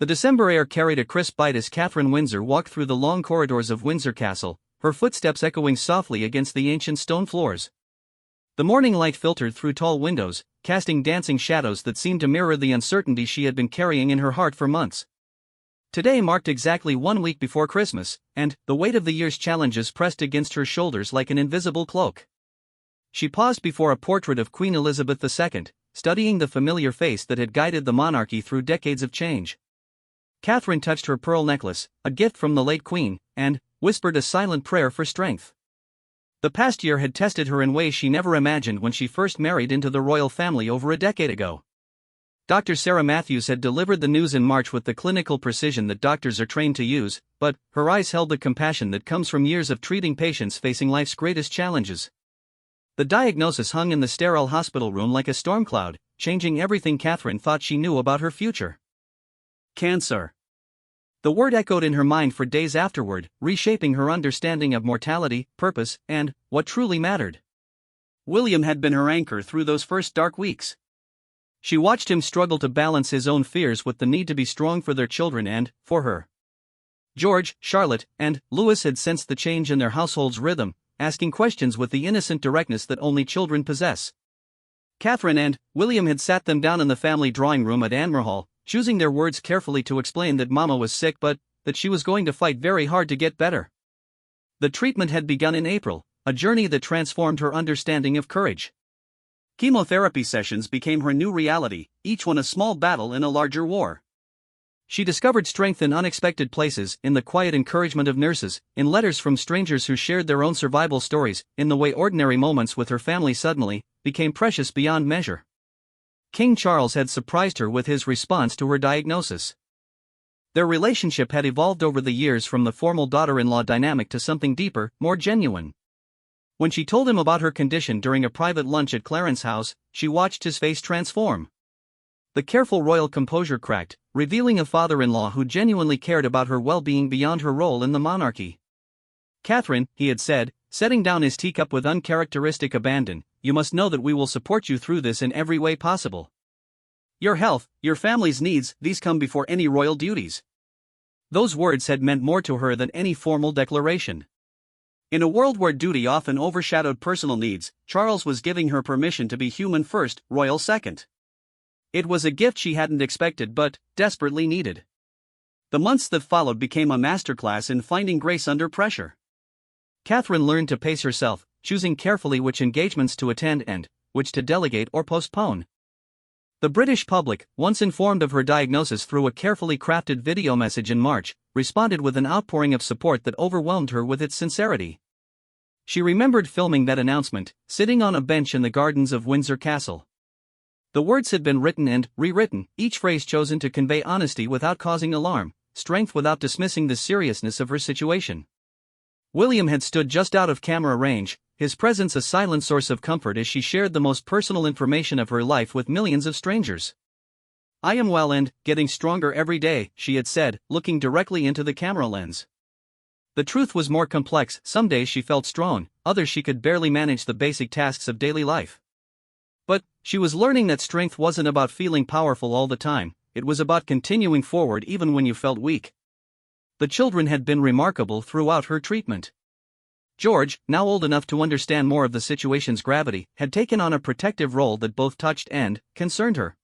The December air carried a crisp bite as Catherine Windsor walked through the long corridors of Windsor Castle, her footsteps echoing softly against the ancient stone floors. The morning light filtered through tall windows, casting dancing shadows that seemed to mirror the uncertainty she had been carrying in her heart for months. Today marked exactly 1 week before Christmas, and the weight of the year's challenges pressed against her shoulders like an invisible cloak. She paused before a portrait of Queen Elizabeth II, studying the familiar face that had guided the monarchy through decades of change. Catherine touched her pearl necklace, a gift from the late Queen, and whispered a silent prayer for strength. The past year had tested her in ways she never imagined when she first married into the royal family over a decade ago. Dr. Sarah Matthews had delivered the news in March with the clinical precision that doctors are trained to use, but her eyes held the compassion that comes from years of treating patients facing life's greatest challenges. The diagnosis hung in the sterile hospital room like a storm cloud, changing everything Catherine thought she knew about her future. Cancer. The word echoed in her mind for days afterward, reshaping her understanding of mortality, purpose, and what truly mattered. William had been her anchor through those first dark weeks. She watched him struggle to balance his own fears with the need to be strong for their children and for her. George, Charlotte, and Louis had sensed the change in their household's rhythm, asking questions with the innocent directness that only children possess. Catherine and William had sat them down in the family drawing room at Anmerhall, choosing their words carefully to explain that Mama was sick but that she was going to fight very hard to get better. The treatment had begun in April, a journey that transformed her understanding of courage. Chemotherapy sessions became her new reality, each one a small battle in a larger war. She discovered strength in unexpected places, in the quiet encouragement of nurses, in letters from strangers who shared their own survival stories, in the way ordinary moments with her family suddenly became precious beyond measure. King Charles had surprised her with his response to her diagnosis. Their relationship had evolved over the years from the formal daughter-in-law dynamic to something deeper, more genuine. When she told him about her condition during a private lunch at Clarence House, she watched his face transform. The careful royal composure cracked, revealing a father-in-law who genuinely cared about her well-being beyond her role in the monarchy. "Catherine," he had said, setting down his teacup with uncharacteristic abandon, "you must know that we will support you through this in every way possible. Your health, your family's needs, these come before any royal duties." Those words had meant more to her than any formal declaration. In a world where duty often overshadowed personal needs, Charles was giving her permission to be human first, royal second. It was a gift she hadn't expected but desperately needed. The months that followed became a masterclass in finding grace under pressure. Catherine learned to pace herself, choosing carefully which engagements to attend and which to delegate or postpone. The British public, once informed of her diagnosis through a carefully crafted video message in March, responded with an outpouring of support that overwhelmed her with its sincerity. She remembered filming that announcement, sitting on a bench in the gardens of Windsor Castle. The words had been written and rewritten, each phrase chosen to convey honesty without causing alarm, strength without dismissing the seriousness of her situation. William had stood just out of camera range, his presence a silent source of comfort as she shared the most personal information of her life with millions of strangers. "I am well and getting stronger every day," she had said, looking directly into the camera lens. The truth was more complex. Some days she felt strong, others she could barely manage the basic tasks of daily life. But she was learning that strength wasn't about feeling powerful all the time, it was about continuing forward even when you felt weak. The children had been remarkable throughout her treatment. George, now old enough to understand more of the situation's gravity, had taken on a protective role that both touched and concerned her.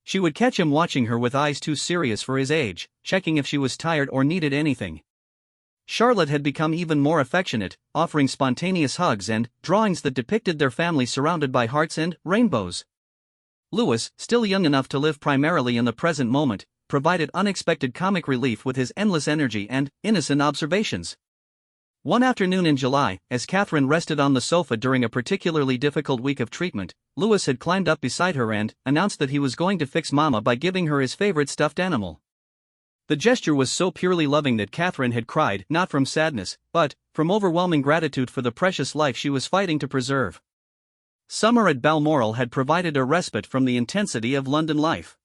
She would catch him watching her with eyes too serious for his age, checking if she was tired or needed anything. Charlotte had become even more affectionate, offering spontaneous hugs and drawings that depicted their family surrounded by hearts and rainbows. Louis, still young enough to live primarily in the present moment, provided unexpected comic relief with his endless energy and innocent observations. One afternoon in July, as Catherine rested on the sofa during a particularly difficult week of treatment, Louis had climbed up beside her and announced that he was going to fix Mama by giving her his favorite stuffed animal. The gesture was so purely loving that Catherine had cried, not from sadness, but from overwhelming gratitude for the precious life she was fighting to preserve. Summer at Balmoral had provided a respite from the intensity of London life.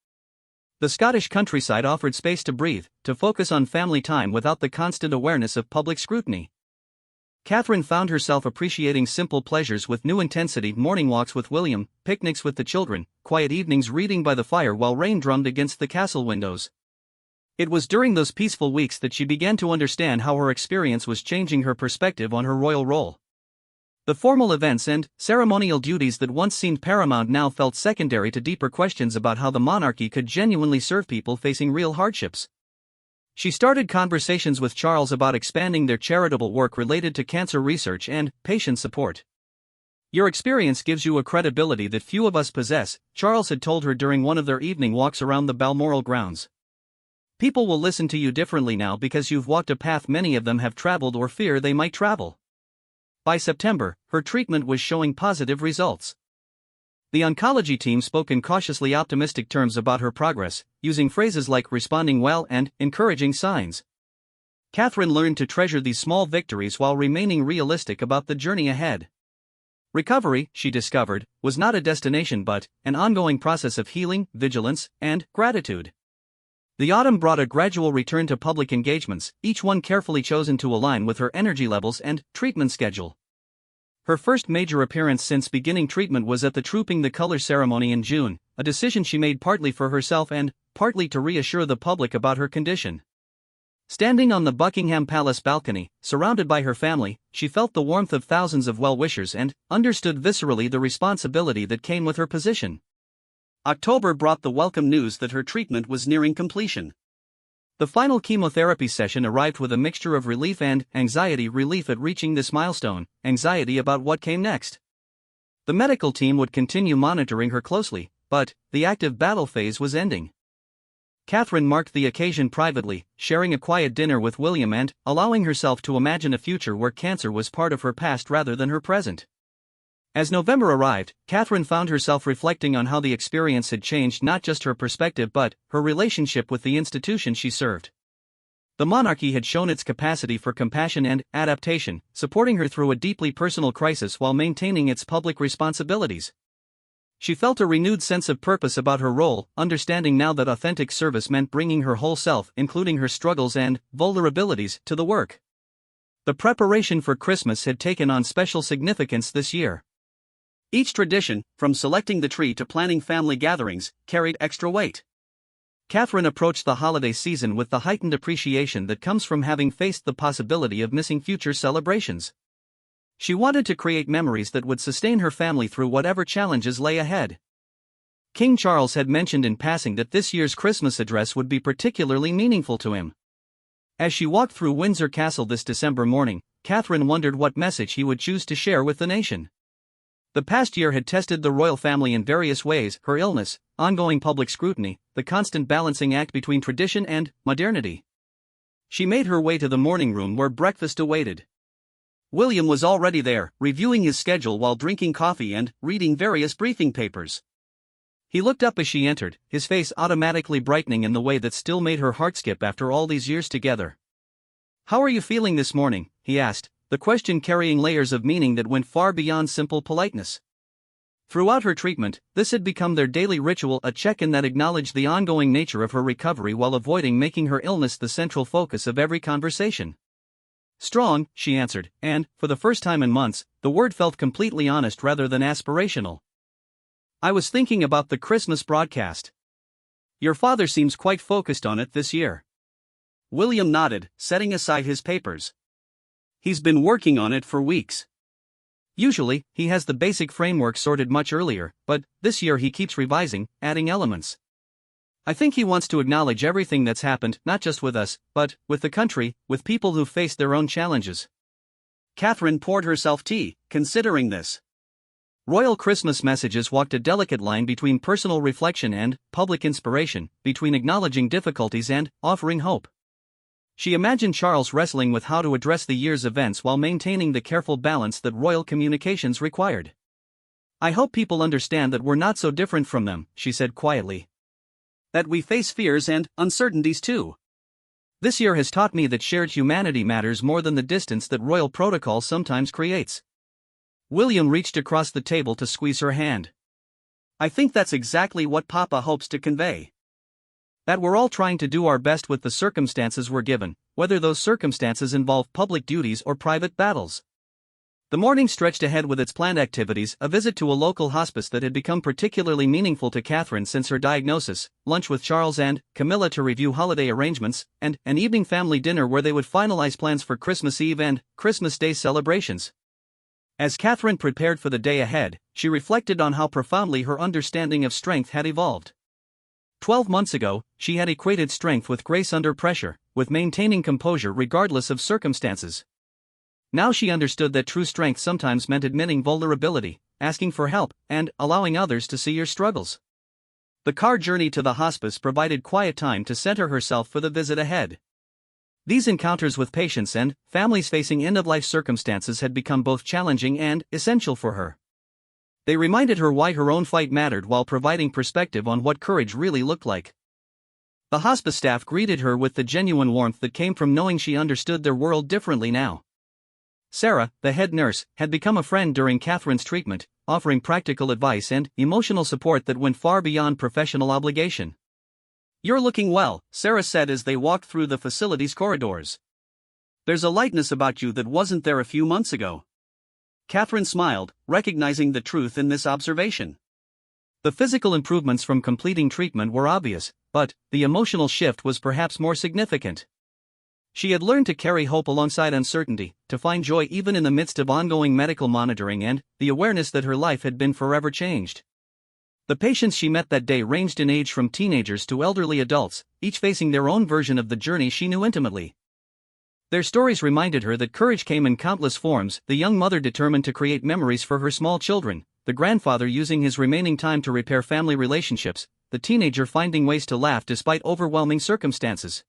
The Scottish countryside offered space to breathe, to focus on family time without the constant awareness of public scrutiny. Catherine found herself appreciating simple pleasures with new intensity: morning walks with William, picnics with the children, quiet evenings reading by the fire while rain drummed against the castle windows. It was during those peaceful weeks that she began to understand how her experience was changing her perspective on her royal role. The formal events and ceremonial duties that once seemed paramount now felt secondary to deeper questions about how the monarchy could genuinely serve people facing real hardships. She started conversations with Charles about expanding their charitable work related to cancer research and patient support. "Your experience gives you a credibility that few of us possess," Charles had told her during one of their evening walks around the Balmoral grounds. "People will listen to you differently now because you've walked a path many of them have traveled or fear they might travel." By September, her treatment was showing positive results. The oncology team spoke in cautiously optimistic terms about her progress, using phrases like responding well and encouraging signs. Catherine learned to treasure these small victories while remaining realistic about the journey ahead. Recovery, she discovered, was not a destination but an ongoing process of healing, vigilance, and gratitude. The autumn brought a gradual return to public engagements, each one carefully chosen to align with her energy levels and treatment schedule. Her first major appearance since beginning treatment was at the Trooping the Colours ceremony in June, a decision she made partly for herself and partly to reassure the public about her condition. Standing on the Buckingham Palace balcony, surrounded by her family, she felt the warmth of thousands of well-wishers and understood viscerally the responsibility that came with her position. October brought the welcome news that her treatment was nearing completion. The final chemotherapy session arrived with a mixture of relief and anxiety. Relief at reaching this milestone, anxiety about what came next. The medical team would continue monitoring her closely, but the active battle phase was ending. Catherine marked the occasion privately, sharing a quiet dinner with William and allowing herself to imagine a future where cancer was part of her past rather than her present. As November arrived, Catherine found herself reflecting on how the experience had changed not just her perspective but her relationship with the institution she served. The monarchy had shown its capacity for compassion and adaptation, supporting her through a deeply personal crisis while maintaining its public responsibilities. She felt a renewed sense of purpose about her role, understanding now that authentic service meant bringing her whole self, including her struggles and vulnerabilities, to the work. The preparation for Christmas had taken on special significance this year. Each tradition, from selecting the tree to planning family gatherings, carried extra weight. Catherine approached the holiday season with the heightened appreciation that comes from having faced the possibility of missing future celebrations. She wanted to create memories that would sustain her family through whatever challenges lay ahead. King Charles had mentioned in passing that this year's Christmas address would be particularly meaningful to him. As she walked through Windsor Castle this December morning, Catherine wondered what message he would choose to share with the nation. The past year had tested the royal family in various ways: her illness, ongoing public scrutiny, the constant balancing act between tradition and modernity. She made her way to the morning room where breakfast awaited. William was already there, reviewing his schedule while drinking coffee and reading various briefing papers. He looked up as she entered, his face automatically brightening in the way that still made her heart skip after all these years together. "How are you feeling this morning?" he asked, the question carrying layers of meaning that went far beyond simple politeness. Throughout her treatment, this had become their daily ritual, a check-in that acknowledged the ongoing nature of her recovery while avoiding making her illness the central focus of every conversation. "Strong," she answered, and, for the first time in months, the word felt completely honest rather than aspirational. "I was thinking about the Christmas broadcast. Your father seems quite focused on it this year." William nodded, setting aside his papers. "He's been working on it for weeks. Usually, he has the basic framework sorted much earlier, but this year he keeps revising, adding elements. I think he wants to acknowledge everything that's happened, not just with us, but with the country, with people who've faced their own challenges." Catherine poured herself tea, considering this. Royal Christmas messages walked a delicate line between personal reflection and public inspiration, between acknowledging difficulties and offering hope. She imagined Charles wrestling with how to address the year's events while maintaining the careful balance that royal communications required. "I hope people understand that we're not so different from them," she said quietly. "That we face fears and uncertainties too. This year has taught me that shared humanity matters more than the distance that royal protocol sometimes creates." William reached across the table to squeeze her hand. "I think that's exactly what Papa hopes to convey. That we're all trying to do our best with the circumstances we're given, whether those circumstances involve public duties or private battles." The morning stretched ahead with its planned activities: a visit to a local hospice that had become particularly meaningful to Catherine since her diagnosis, lunch with Charles and Camilla to review holiday arrangements, and an evening family dinner where they would finalize plans for Christmas Eve and Christmas Day celebrations. As Catherine prepared for the day ahead, she reflected on how profoundly her understanding of strength had evolved. 12 months ago, she had equated strength with grace under pressure, with maintaining composure regardless of circumstances. Now she understood that true strength sometimes meant admitting vulnerability, asking for help, and allowing others to see your struggles. The car journey to the hospice provided quiet time to center herself for the visit ahead. These encounters with patients and families facing end-of-life circumstances had become both challenging and essential for her. They reminded her why her own fight mattered while providing perspective on what courage really looked like. The hospice staff greeted her with the genuine warmth that came from knowing she understood their world differently now. Sarah, the head nurse, had become a friend during Catherine's treatment, offering practical advice and emotional support that went far beyond professional obligation. "You're looking well," Sarah said as they walked through the facility's corridors. "There's a lightness about you that wasn't there a few months ago." Catherine smiled, recognizing the truth in this observation. The physical improvements from completing treatment were obvious, but the emotional shift was perhaps more significant. She had learned to carry hope alongside uncertainty, to find joy even in the midst of ongoing medical monitoring and the awareness that her life had been forever changed. The patients she met that day ranged in age from teenagers to elderly adults, each facing their own version of the journey she knew intimately. Their stories reminded her that courage came in countless forms: the young mother determined to create memories for her small children, the grandfather using his remaining time to repair family relationships, the teenager finding ways to laugh despite overwhelming circumstances.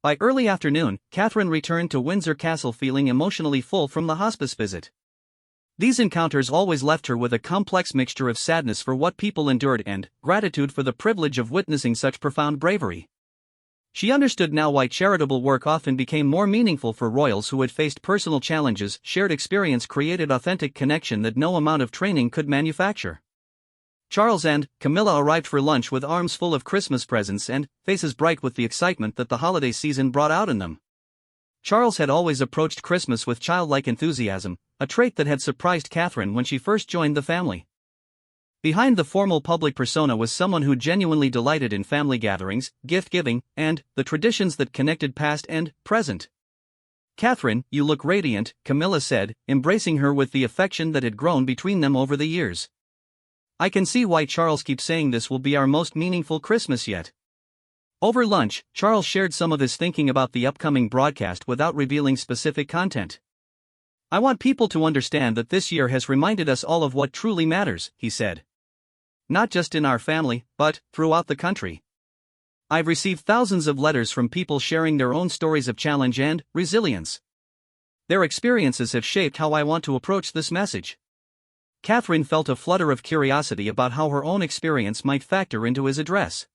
By early afternoon, Catherine returned to Windsor Castle feeling emotionally full from the hospice visit. These encounters always left her with a complex mixture of sadness for what people endured and gratitude for the privilege of witnessing such profound bravery. She understood now why charitable work often became more meaningful for royals who had faced personal challenges. Shared experience created authentic connection that no amount of training could manufacture. Charles and Camilla arrived for lunch with arms full of Christmas presents and faces bright with the excitement that the holiday season brought out in them. Charles had always approached Christmas with childlike enthusiasm, a trait that had surprised Catherine when she first joined the family. Behind the formal public persona was someone who genuinely delighted in family gatherings, gift-giving, and the traditions that connected past and present. "Catherine, you look radiant," Camilla said, embracing her with the affection that had grown between them over the years. "I can see why Charles keeps saying this will be our most meaningful Christmas yet." Over lunch, Charles shared some of his thinking about the upcoming broadcast without revealing specific content. "I want people to understand that this year has reminded us all of what truly matters," he said. "Not just in our family, but throughout the country. I've received thousands of letters from people sharing their own stories of challenge and resilience. Their experiences have shaped how I want to approach this message." Catherine felt a flutter of curiosity about how her own experience might factor into his address.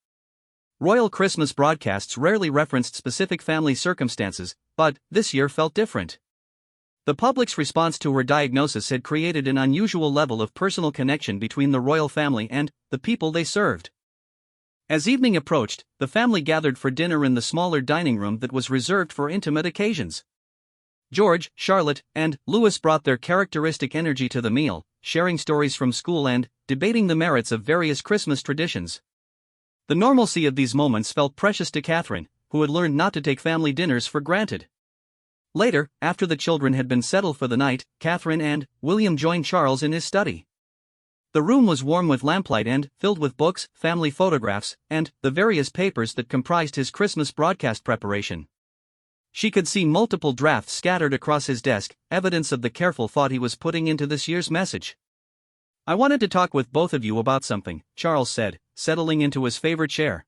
Royal Christmas broadcasts rarely referenced specific family circumstances, but this year felt different. The public's response to her diagnosis had created an unusual level of personal connection between the royal family and the people they served. As evening approached, the family gathered for dinner in the smaller dining room that was reserved for intimate occasions. George, Charlotte, and Louis brought their characteristic energy to the meal, sharing stories from school and debating the merits of various Christmas traditions. The normalcy of these moments felt precious to Catherine, who had learned not to take family dinners for granted. Later, after the children had been settled for the night, Catherine and William joined Charles in his study. The room was warm with lamplight and filled with books, family photographs, and the various papers that comprised his Christmas broadcast preparation. She could see multiple drafts scattered across his desk, evidence of the careful thought he was putting into this year's message. "I wanted to talk with both of you about something," Charles said, settling into his favorite chair.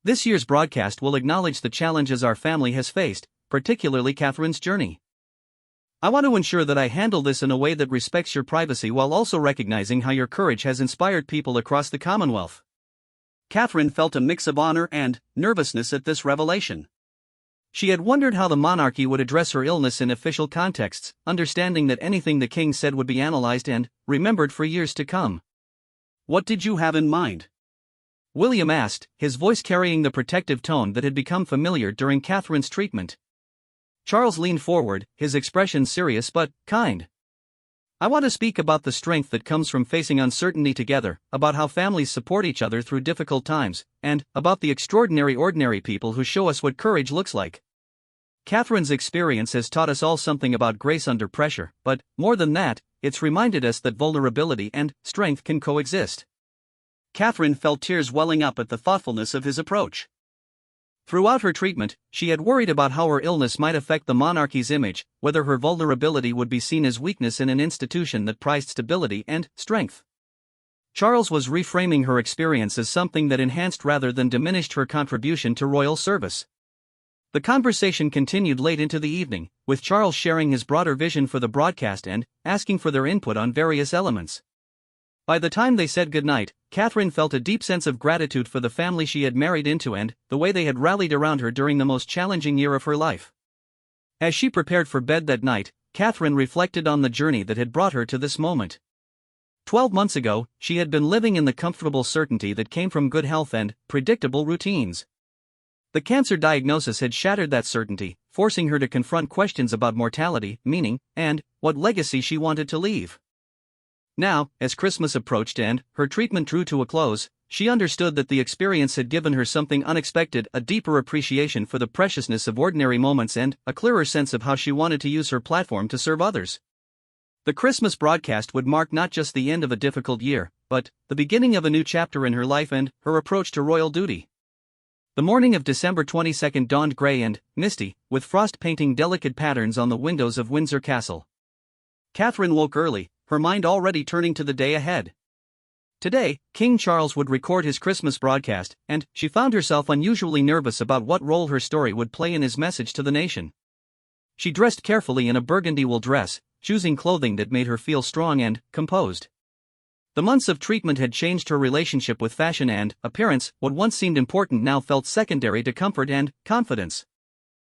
"This year's broadcast will acknowledge the challenges our family has faced, particularly Catherine's journey. I want to ensure that I handle this in a way that respects your privacy while also recognizing how your courage has inspired people across the Commonwealth." Catherine felt a mix of honor and nervousness at this revelation. She had wondered how the monarchy would address her illness in official contexts, understanding that anything the king said would be analyzed and remembered for years to come. "What did you have in mind?" William asked, his voice carrying the protective tone that had become familiar during Catherine's treatment. Charles leaned forward, his expression serious but kind. I want to speak about the strength that comes from facing uncertainty together, about how families support each other through difficult times, and about the extraordinary ordinary people who show us what courage looks like. Catherine's experience has taught us all something about grace under pressure, but, more than that, it's reminded us that vulnerability and strength can coexist. Catherine felt tears welling up at the thoughtfulness of his approach. Throughout her treatment, she had worried about how her illness might affect the monarchy's image, whether her vulnerability would be seen as weakness in an institution that prized stability and strength. Charles was reframing her experience as something that enhanced rather than diminished her contribution to royal service. The conversation continued late into the evening, with Charles sharing his broader vision for the broadcast and asking for their input on various elements. By the time they said goodnight, Catherine felt a deep sense of gratitude for the family she had married into and the way they had rallied around her during the most challenging year of her life. As she prepared for bed that night, Catherine reflected on the journey that had brought her to this moment. 12 months ago, she had been living in the comfortable certainty that came from good health and predictable routines. The cancer diagnosis had shattered that certainty, forcing her to confront questions about mortality, meaning, and what legacy she wanted to leave. Now, as Christmas approached and her treatment drew to a close, she understood that the experience had given her something unexpected, a deeper appreciation for the preciousness of ordinary moments and a clearer sense of how she wanted to use her platform to serve others. The Christmas broadcast would mark not just the end of a difficult year, but the beginning of a new chapter in her life and her approach to royal duty. The morning of December 22nd dawned gray and misty, with frost painting delicate patterns on the windows of Windsor Castle. Catherine woke early, her mind already turning to the day ahead. Today, King Charles would record his Christmas broadcast, and she found herself unusually nervous about what role her story would play in his message to the nation. She dressed carefully in a burgundy wool dress, choosing clothing that made her feel strong and composed. The months of treatment had changed her relationship with fashion and appearance. What once seemed important now felt secondary to comfort and confidence.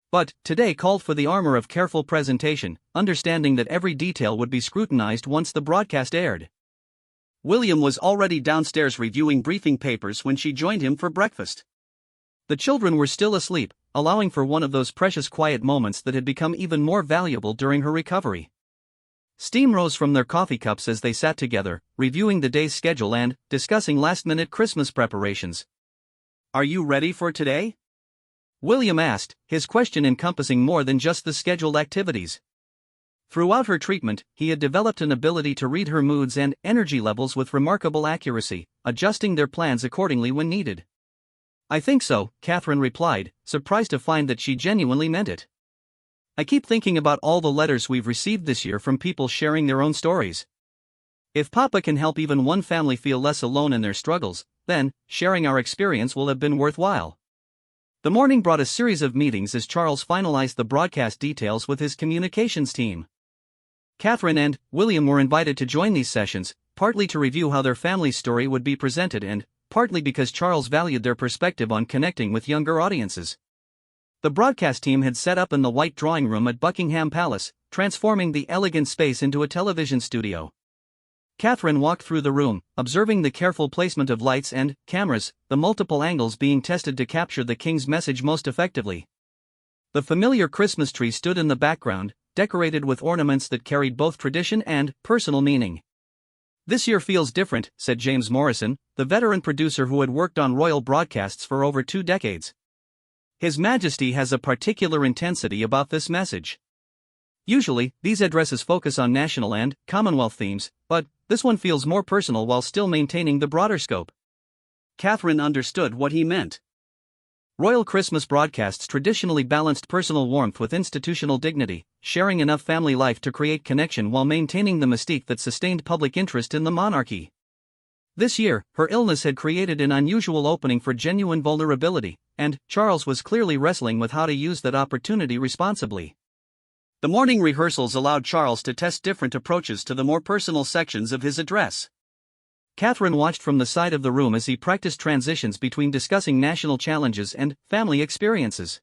But today called for the armor of careful presentation, understanding that every detail would be scrutinized once the broadcast aired. William was already downstairs reviewing briefing papers when she joined him for breakfast. The children were still asleep, allowing for one of those precious quiet moments that had become even more valuable during her recovery. Steam rose from their coffee cups as they sat together, reviewing the day's schedule and discussing last-minute Christmas preparations. "Are you ready for today?" William asked, his question encompassing more than just the scheduled activities. Throughout her treatment, he had developed an ability to read her moods and energy levels with remarkable accuracy, adjusting their plans accordingly when needed. "I think so," Catherine replied, surprised to find that she genuinely meant it. "I keep thinking about all the letters we've received this year from people sharing their own stories. If Papa can help even one family feel less alone in their struggles, then sharing our experience will have been worthwhile." The morning brought a series of meetings as Charles finalized the broadcast details with his communications team. Catherine and William were invited to join these sessions, partly to review how their family's story would be presented and partly because Charles valued their perspective on connecting with younger audiences. The broadcast team had set up in the white drawing room at Buckingham Palace, transforming the elegant space into a television studio. Catherine walked through the room, observing the careful placement of lights and cameras, the multiple angles being tested to capture the king's message most effectively. The familiar Christmas tree stood in the background, decorated with ornaments that carried both tradition and personal meaning. "This year feels different," said James Morrison, the veteran producer who had worked on royal broadcasts for over 2 decades. "His Majesty has a particular intensity about this message. Usually, these addresses focus on national and Commonwealth themes, but this one feels more personal while still maintaining the broader scope." Catherine understood what he meant. Royal Christmas broadcasts traditionally balanced personal warmth with institutional dignity, sharing enough family life to create connection while maintaining the mystique that sustained public interest in the monarchy. This year, her illness had created an unusual opening for genuine vulnerability, and Charles was clearly wrestling with how to use that opportunity responsibly. The morning rehearsals allowed Charles to test different approaches to the more personal sections of his address. Catherine watched from the side of the room as he practiced transitions between discussing national challenges and family experiences.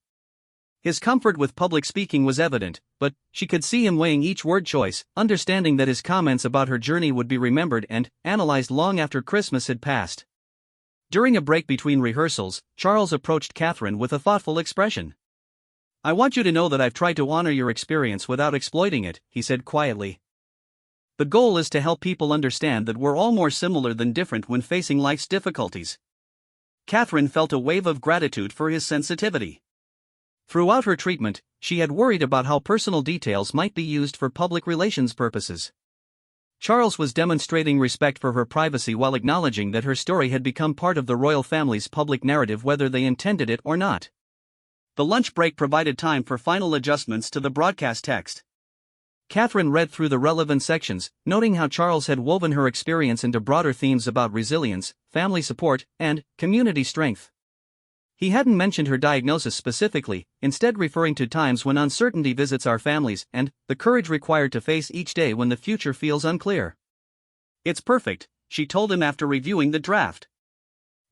His comfort with public speaking was evident, but she could see him weighing each word choice, understanding that his comments about her journey would be remembered and analyzed long after Christmas had passed. During a break between rehearsals, Charles approached Catherine with a thoughtful expression. "I want you to know that I've tried to honor your experience without exploiting it," he said quietly. The goal is to help people understand that we're all more similar than different when facing life's difficulties. Catherine felt a wave of gratitude for his sensitivity. Throughout her treatment, she had worried about how personal details might be used for public relations purposes. Charles was demonstrating respect for her privacy while acknowledging that her story had become part of the royal family's public narrative whether they intended it or not. The lunch break provided time for final adjustments to the broadcast text. Catherine read through the relevant sections, noting how Charles had woven her experience into broader themes about resilience, family support, and community strength. He hadn't mentioned her diagnosis specifically, instead referring to times when uncertainty visits our families and the courage required to face each day when the future feels unclear. "It's perfect," she told him after reviewing the draft.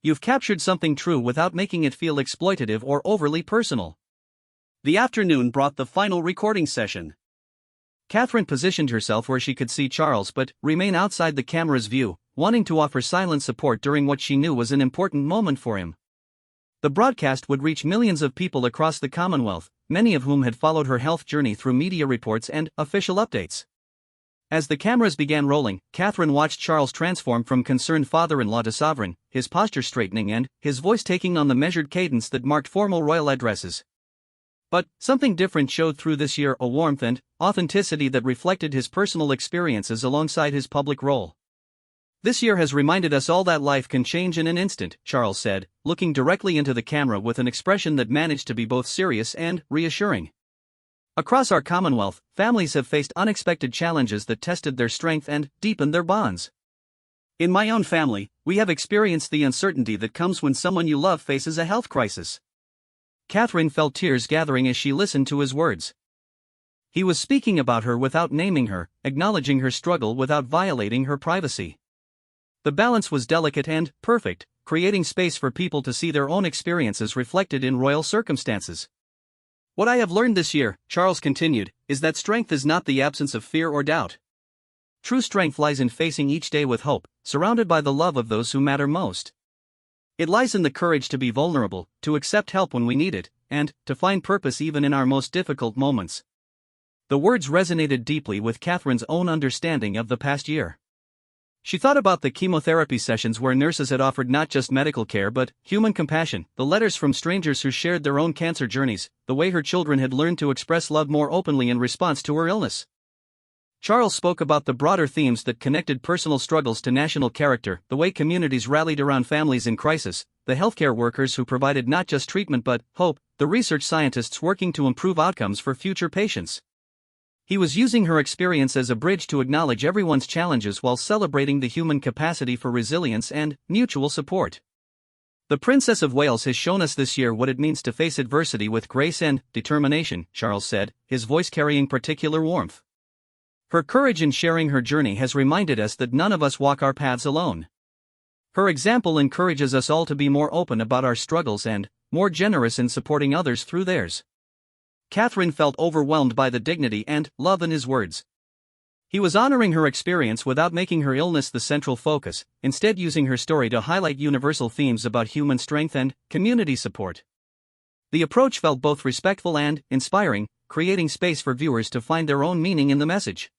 "You've captured something true without making it feel exploitative or overly personal." The afternoon brought the final recording session. Catherine positioned herself where she could see Charles but remain outside the camera's view, wanting to offer silent support during what she knew was an important moment for him. The broadcast would reach millions of people across the Commonwealth, many of whom had followed her health journey through media reports and official updates. As the cameras began rolling, Catherine watched Charles transform from concerned father-in-law to sovereign, his posture straightening and his voice taking on the measured cadence that marked formal royal addresses. But something different showed through this year, a warmth and authenticity that reflected his personal experiences alongside his public role. "This year has reminded us all that life can change in an instant," Charles said, looking directly into the camera with an expression that managed to be both serious and reassuring. "Across our Commonwealth, families have faced unexpected challenges that tested their strength and deepened their bonds. In my own family, we have experienced the uncertainty that comes when someone you love faces a health crisis." Catherine felt tears gathering as she listened to his words. He was speaking about her without naming her, acknowledging her struggle without violating her privacy. The balance was delicate and perfect, creating space for people to see their own experiences reflected in royal circumstances. "What I have learned this year," Charles continued, "is that strength is not the absence of fear or doubt. True strength lies in facing each day with hope, surrounded by the love of those who matter most. It lies in the courage to be vulnerable, to accept help when we need it, and to find purpose even in our most difficult moments." The words resonated deeply with Catherine's own understanding of the past year. She thought about the chemotherapy sessions where nurses had offered not just medical care but human compassion, the letters from strangers who shared their own cancer journeys, the way her children had learned to express love more openly in response to her illness. Charles spoke about the broader themes that connected personal struggles to national character, the way communities rallied around families in crisis, the healthcare workers who provided not just treatment but hope, the research scientists working to improve outcomes for future patients. He was using her experience as a bridge to acknowledge everyone's challenges while celebrating the human capacity for resilience and mutual support. "The Princess of Wales has shown us this year what it means to face adversity with grace and determination," Charles said, his voice carrying particular warmth. "Her courage in sharing her journey has reminded us that none of us walk our paths alone. Her example encourages us all to be more open about our struggles and more generous in supporting others through theirs." Catherine felt overwhelmed by the dignity and love in his words. He was honoring her experience without making her illness the central focus, instead using her story to highlight universal themes about human strength and community support. The approach felt both respectful and inspiring, creating space for viewers to find their own meaning in the message.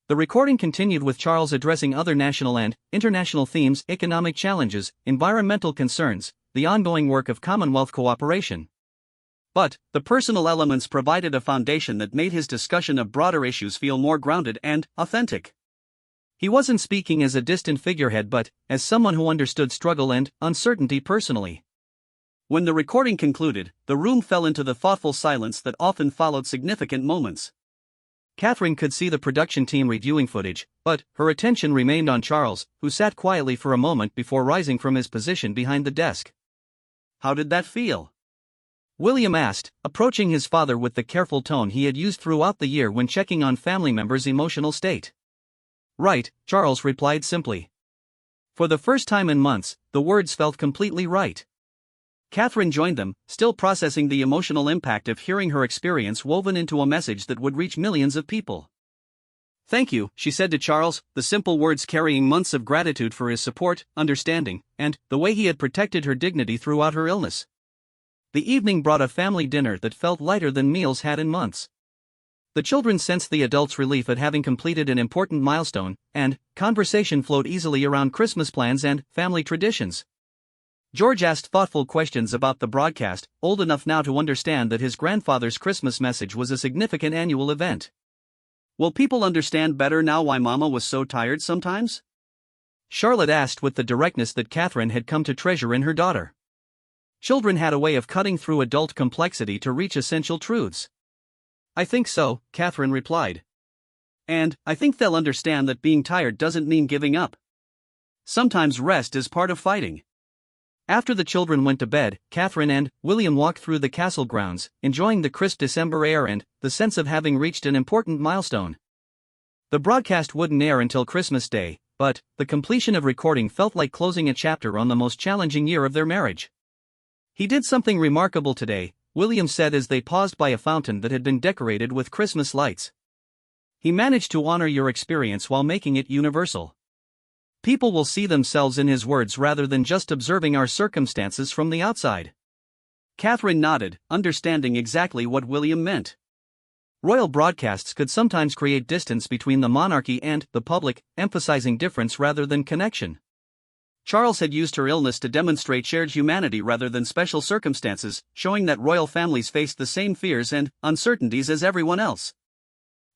The recording continued with Charles addressing other national and international themes, economic challenges, environmental concerns, the ongoing work of Commonwealth cooperation. But the personal elements provided a foundation that made his discussion of broader issues feel more grounded and authentic. He wasn't speaking as a distant figurehead but as someone who understood struggle and uncertainty personally. When the recording concluded, the room fell into the thoughtful silence that often followed significant moments. Catherine could see the production team reviewing footage, but her attention remained on Charles, who sat quietly for a moment before rising from his position behind the desk. "How did that feel?" William asked, approaching his father with the careful tone he had used throughout the year when checking on family members' emotional state. "Right," Charles replied simply. For the first time in months, the words felt completely right. Catherine joined them, still processing the emotional impact of hearing her experience woven into a message that would reach millions of people. "Thank you," she said to Charles, the simple words carrying months of gratitude for his support, understanding, and the way he had protected her dignity throughout her illness. The evening brought a family dinner that felt lighter than meals had in months. The children sensed the adults' relief at having completed an important milestone, and conversation flowed easily around Christmas plans and family traditions. George asked thoughtful questions about the broadcast, old enough now to understand that his grandfather's Christmas message was a significant annual event. "Will people understand better now why Mama was so tired sometimes?" Charlotte asked with the directness that Catherine had come to treasure in her daughter. Children had a way of cutting through adult complexity to reach essential truths. "I think so," Catherine replied. "And I think they'll understand that being tired doesn't mean giving up. Sometimes rest is part of fighting." After the children went to bed, Catherine and William walked through the castle grounds, enjoying the crisp December air and the sense of having reached an important milestone. The broadcast wouldn't air until Christmas Day, but the completion of recording felt like closing a chapter on the most challenging year of their marriage. "He did something remarkable today," William said as they paused by a fountain that had been decorated with Christmas lights. "He managed to honor your experience while making it universal. People will see themselves in his words rather than just observing our circumstances from the outside." Catherine nodded, understanding exactly what William meant. Royal broadcasts could sometimes create distance between the monarchy and the public, emphasizing difference rather than connection. Charles had used her illness to demonstrate shared humanity rather than special circumstances, showing that royal families faced the same fears and uncertainties as everyone else.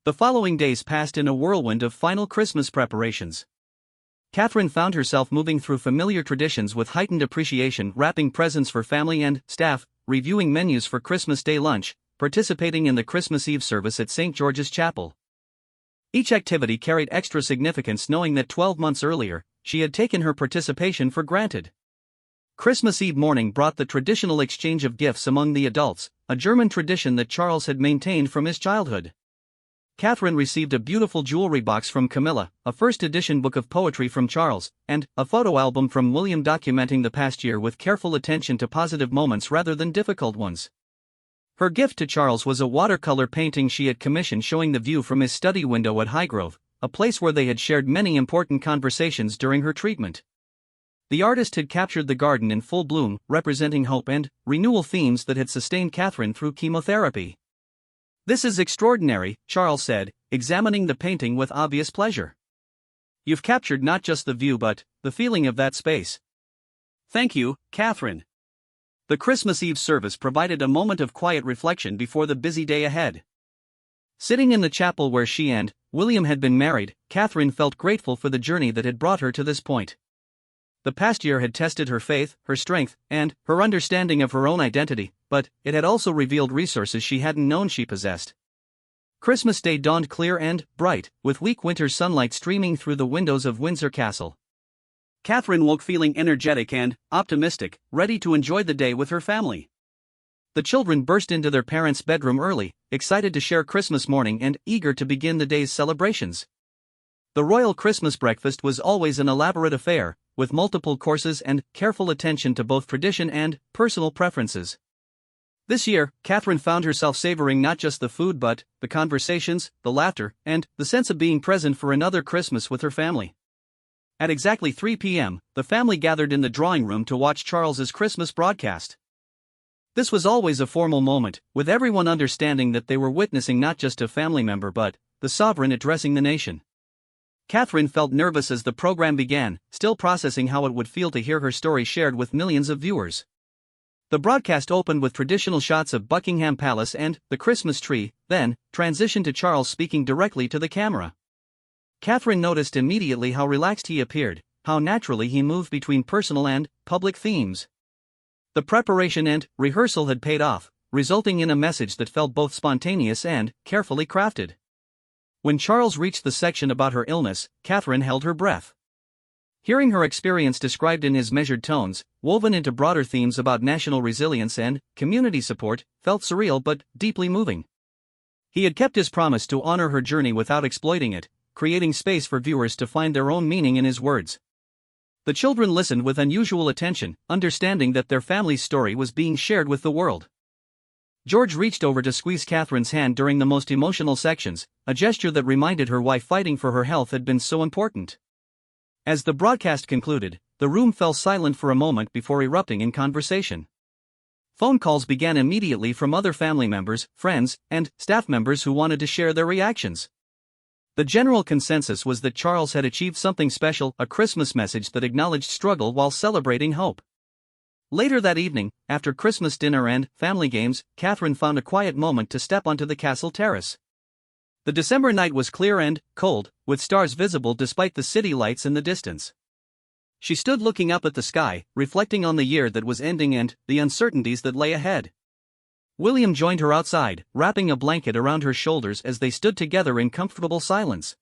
The following days passed in a whirlwind of final Christmas preparations. Catherine found herself moving through familiar traditions with heightened appreciation, wrapping presents for family and staff, reviewing menus for Christmas Day lunch, participating in the Christmas Eve service at St. George's Chapel. Each activity carried extra significance, knowing that 12 months earlier, she had taken her participation for granted. Christmas Eve morning brought the traditional exchange of gifts among the adults, a German tradition that Charles had maintained from his childhood. Catherine received a beautiful jewelry box from Camilla, a first-edition book of poetry from Charles, and a photo album from William documenting the past year with careful attention to positive moments rather than difficult ones. Her gift to Charles was a watercolor painting she had commissioned showing the view from his study window at Highgrove, a place where they had shared many important conversations during her treatment. The artist had captured the garden in full bloom, representing hope and renewal, themes that had sustained Catherine through chemotherapy. "This is extraordinary," Charles said, examining the painting with obvious pleasure. "You've captured not just the view but the feeling of that space." "Thank you, Catherine." The Christmas Eve service provided a moment of quiet reflection before the busy day ahead. Sitting in the chapel where she and William had been married, Catherine felt grateful for the journey that had brought her to this point. The past year had tested her faith, her strength, and her understanding of her own identity, but it had also revealed resources she hadn't known she possessed. Christmas Day dawned clear and bright, with weak winter sunlight streaming through the windows of Windsor Castle. Catherine woke feeling energetic and optimistic, ready to enjoy the day with her family. The children burst into their parents' bedroom early, excited to share Christmas morning and eager to begin the day's celebrations. The royal Christmas breakfast was always an elaborate affair, with multiple courses and careful attention to both tradition and personal preferences. This year, Catherine found herself savoring not just the food but the conversations, the laughter, and the sense of being present for another Christmas with her family. At exactly 3 p.m., the family gathered in the drawing room to watch Charles's Christmas broadcast. This was always a formal moment, with everyone understanding that they were witnessing not just a family member but the sovereign addressing the nation. Catherine felt nervous as the program began, still processing how it would feel to hear her story shared with millions of viewers. The broadcast opened with traditional shots of Buckingham Palace and the Christmas tree, then transitioned to Charles speaking directly to the camera. Catherine noticed immediately how relaxed he appeared, how naturally he moved between personal and public themes. The preparation and rehearsal had paid off, resulting in a message that felt both spontaneous and carefully crafted. When Charles reached the section about her illness, Catherine held her breath. Hearing her experience described in his measured tones, woven into broader themes about national resilience and community support, felt surreal but deeply moving. He had kept his promise to honor her journey without exploiting it, creating space for viewers to find their own meaning in his words. The children listened with unusual attention, understanding that their family's story was being shared with the world. George reached over to squeeze Catherine's hand during the most emotional sections, a gesture that reminded her why fighting for her health had been so important. As the broadcast concluded, the room fell silent for a moment before erupting in conversation. Phone calls began immediately from other family members, friends, and staff members who wanted to share their reactions. The general consensus was that Charles had achieved something special, a Christmas message that acknowledged struggle while celebrating hope. Later that evening, after Christmas dinner and family games, Catherine found a quiet moment to step onto the castle terrace. The December night was clear and cold, with stars visible despite the city lights in the distance. She stood looking up at the sky, reflecting on the year that was ending and the uncertainties that lay ahead. William joined her outside, wrapping a blanket around her shoulders as they stood together in comfortable silence.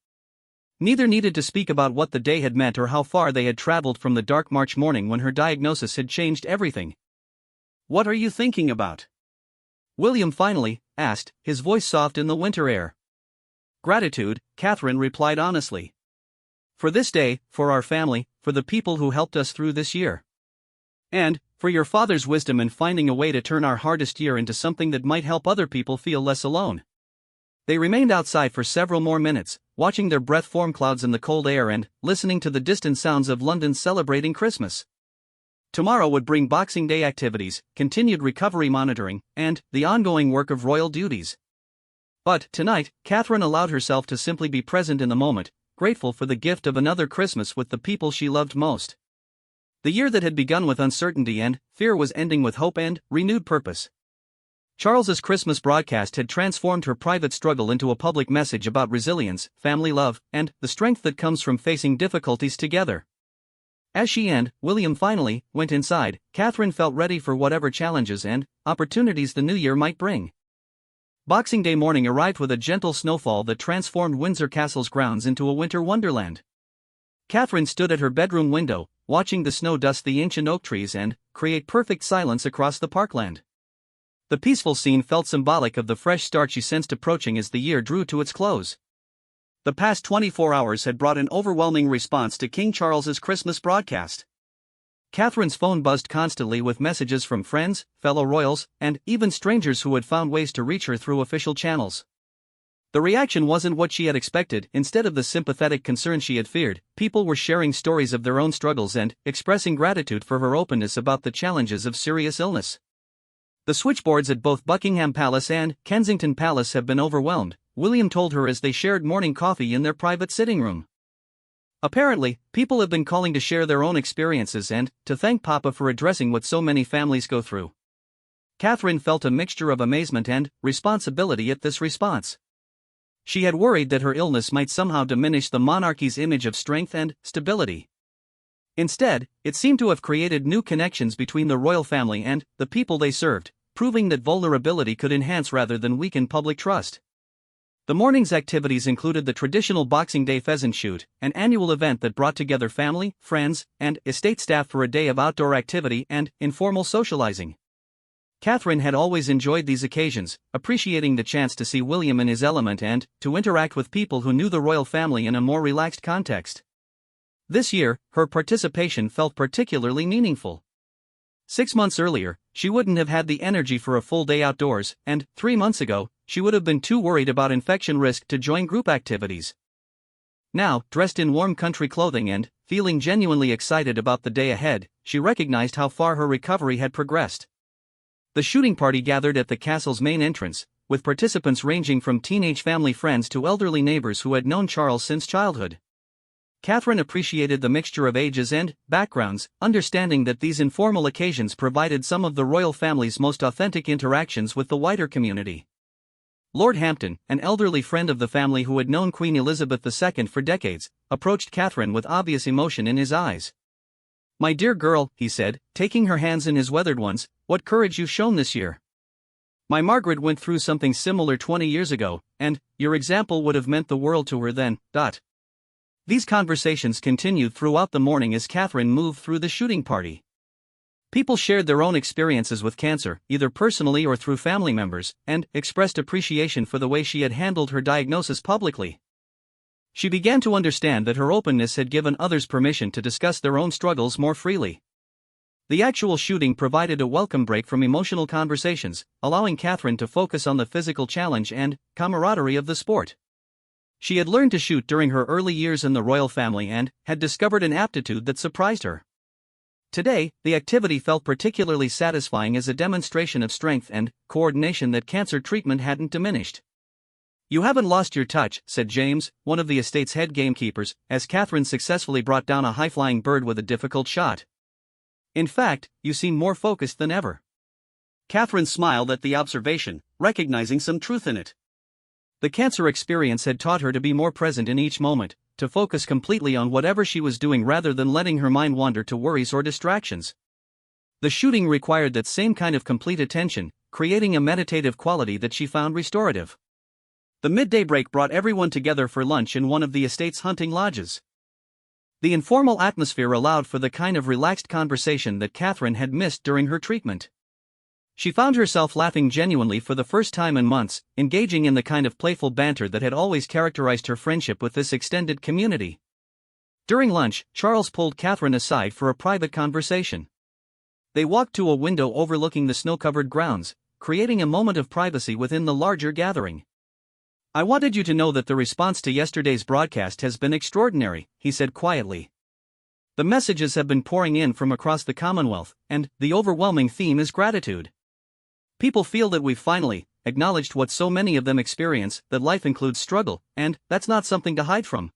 Neither needed to speak about what the day had meant or how far they had traveled from the dark March morning when her diagnosis had changed everything. "What are you thinking about?" William finally asked, his voice soft in the winter air. "Gratitude," Catherine replied honestly. "For this day, for our family, for the people who helped us through this year. And for your father's wisdom in finding a way to turn our hardest year into something that might help other people feel less alone." They remained outside for several more minutes, watching their breath form clouds in the cold air and listening to the distant sounds of London celebrating Christmas. Tomorrow would bring Boxing Day activities, continued recovery monitoring, and the ongoing work of royal duties. But tonight, Catherine allowed herself to simply be present in the moment, grateful for the gift of another Christmas with the people she loved most. The year that had begun with uncertainty and fear was ending with hope and renewed purpose. Charles's Christmas broadcast had transformed her private struggle into a public message about resilience, family love, and the strength that comes from facing difficulties together. As she and William finally went inside, Catherine felt ready for whatever challenges and opportunities the new year might bring. Boxing Day morning arrived with a gentle snowfall that transformed Windsor Castle's grounds into a winter wonderland. Catherine stood at her bedroom window, watching the snow dust the ancient oak trees and create perfect silence across the parkland. The peaceful scene felt symbolic of the fresh start she sensed approaching as the year drew to its close. The past 24 hours had brought an overwhelming response to King Charles's Christmas broadcast. Catherine's phone buzzed constantly with messages from friends, fellow royals, and even strangers who had found ways to reach her through official channels. The reaction wasn't what she had expected. Instead of the sympathetic concern she had feared, people were sharing stories of their own struggles and expressing gratitude for her openness about the challenges of serious illness. The switchboards at both Buckingham Palace and Kensington Palace have been overwhelmed, William told her as they shared morning coffee in their private sitting room. Apparently, people have been calling to share their own experiences and to thank Papa for addressing what so many families go through. Catherine felt a mixture of amazement and responsibility at this response. She had worried that her illness might somehow diminish the monarchy's image of strength and stability. Instead, it seemed to have created new connections between the royal family and the people they served, proving that vulnerability could enhance rather than weaken public trust. The morning's activities included the traditional Boxing Day pheasant shoot, an annual event that brought together family, friends, and estate staff for a day of outdoor activity and informal socializing. Catherine had always enjoyed these occasions, appreciating the chance to see William in his element and to interact with people who knew the royal family in a more relaxed context. This year, her participation felt particularly meaningful. 6 months earlier, she wouldn't have had the energy for a full day outdoors, and 3 months ago, she would have been too worried about infection risk to join group activities. Now, dressed in warm country clothing and feeling genuinely excited about the day ahead, she recognized how far her recovery had progressed. The shooting party gathered at the castle's main entrance, with participants ranging from teenage family friends to elderly neighbors who had known Charles since childhood. Catherine appreciated the mixture of ages and backgrounds, understanding that these informal occasions provided some of the royal family's most authentic interactions with the wider community. Lord Hampton, an elderly friend of the family who had known Queen Elizabeth II for decades, approached Catherine with obvious emotion in his eyes. "My dear girl," he said, taking her hands in his weathered ones, "what courage you've shown this year. My Margaret went through something similar 20 years ago, and your example would have meant the world to her then." These conversations continued throughout the morning as Catherine moved through the shooting party. People shared their own experiences with cancer, either personally or through family members, and expressed appreciation for the way she had handled her diagnosis publicly. She began to understand that her openness had given others permission to discuss their own struggles more freely. The actual shooting provided a welcome break from emotional conversations, allowing Catherine to focus on the physical challenge and camaraderie of the sport. She had learned to shoot during her early years in the royal family and had discovered an aptitude that surprised her. Today, the activity felt particularly satisfying as a demonstration of strength and coordination that cancer treatment hadn't diminished. "You haven't lost your touch," said James, one of the estate's head gamekeepers, as Catherine successfully brought down a high-flying bird with a difficult shot. "In fact, you seem more focused than ever." Catherine smiled at the observation, recognizing some truth in it. The cancer experience had taught her to be more present in each moment, to focus completely on whatever she was doing rather than letting her mind wander to worries or distractions. The shooting required that same kind of complete attention, creating a meditative quality that she found restorative. The midday break brought everyone together for lunch in one of the estate's hunting lodges. The informal atmosphere allowed for the kind of relaxed conversation that Catherine had missed during her treatment. She found herself laughing genuinely for the first time in months, engaging in the kind of playful banter that had always characterized her friendship with this extended community. During lunch, Charles pulled Catherine aside for a private conversation. They walked to a window overlooking the snow-covered grounds, creating a moment of privacy within the larger gathering. "I wanted you to know that the response to yesterday's broadcast has been extraordinary," he said quietly. "The messages have been pouring in from across the Commonwealth, and the overwhelming theme is gratitude. People feel that we've finally acknowledged what so many of them experience, that life includes struggle, and that's not something to hide from."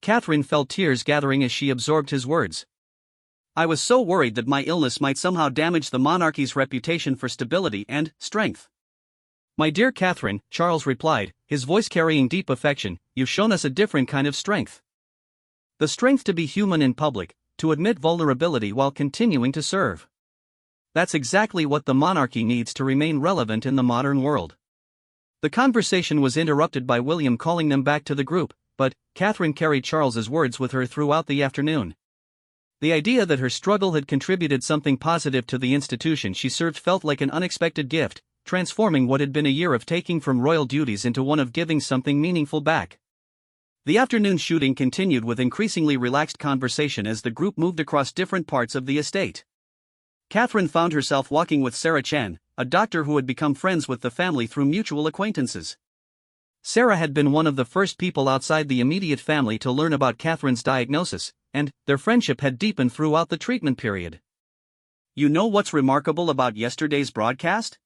Catherine felt tears gathering as she absorbed his words. "I was so worried that my illness might somehow damage the monarchy's reputation for stability and strength." "My dear Catherine," Charles replied, his voice carrying deep affection, "you've shown us a different kind of strength. The strength to be human in public, to admit vulnerability while continuing to serve. That's exactly what the monarchy needs to remain relevant in the modern world." The conversation was interrupted by William calling them back to the group, but Catherine carried Charles's words with her throughout the afternoon. The idea that her struggle had contributed something positive to the institution she served felt like an unexpected gift, transforming what had been a year of taking from royal duties into one of giving something meaningful back. The afternoon shooting continued with increasingly relaxed conversation as the group moved across different parts of the estate. Catherine found herself walking with Sarah Chen, a doctor who had become friends with the family through mutual acquaintances. Sarah had been one of the first people outside the immediate family to learn about Catherine's diagnosis, and their friendship had deepened throughout the treatment period. "You know what's remarkable about yesterday's broadcast?"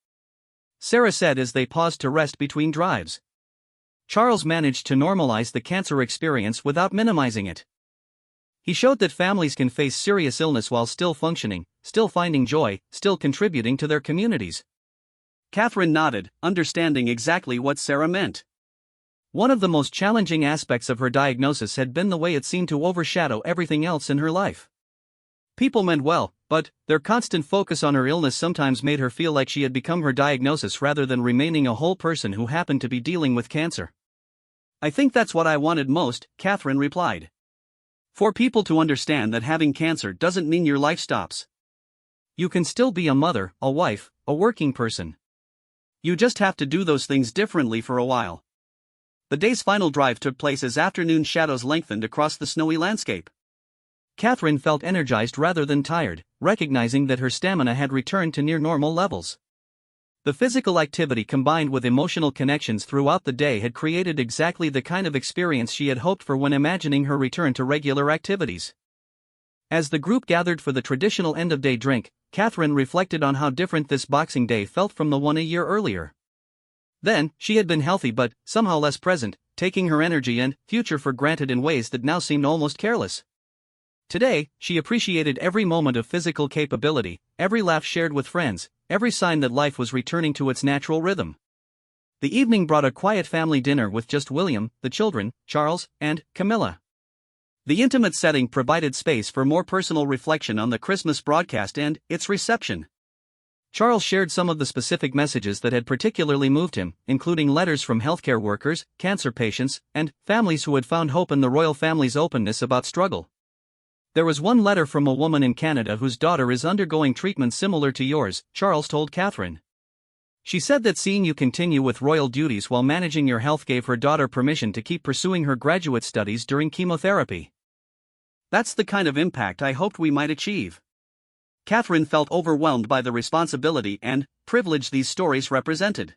Sarah said as they paused to rest between drives. "Charles managed to normalize the cancer experience without minimizing it. He showed that families can face serious illness while still functioning, still finding joy, still contributing to their communities." Catherine nodded, understanding exactly what Sarah meant. One of the most challenging aspects of her diagnosis had been the way it seemed to overshadow everything else in her life. People meant well, but their constant focus on her illness sometimes made her feel like she had become her diagnosis rather than remaining a whole person who happened to be dealing with cancer. "I think that's what I wanted most," Catherine replied. "For people to understand that having cancer doesn't mean your life stops. You can still be a mother, a wife, a working person. You just have to do those things differently for a while." The day's final drive took place as afternoon shadows lengthened across the snowy landscape. Catherine felt energized rather than tired, recognizing that her stamina had returned to near normal levels. The physical activity combined with emotional connections throughout the day had created exactly the kind of experience she had hoped for when imagining her return to regular activities. As the group gathered for the traditional end-of-day drink, Catherine reflected on how different this Boxing Day felt from the one a year earlier. Then, she had been healthy but somehow less present, taking her energy and future for granted in ways that now seemed almost careless. Today, she appreciated every moment of physical capability, every laugh shared with friends, every sign that life was returning to its natural rhythm. The evening brought a quiet family dinner with just William, the children, Charles, and Camilla. The intimate setting provided space for more personal reflection on the Christmas broadcast and its reception. Charles shared some of the specific messages that had particularly moved him, including letters from healthcare workers, cancer patients, and families who had found hope in the royal family's openness about struggle. "There was one letter from a woman in Canada whose daughter is undergoing treatment similar to yours," Charles told Catherine. "She said that seeing you continue with royal duties while managing your health gave her daughter permission to keep pursuing her graduate studies during chemotherapy. That's the kind of impact I hoped we might achieve." Catherine felt overwhelmed by the responsibility and privilege these stories represented.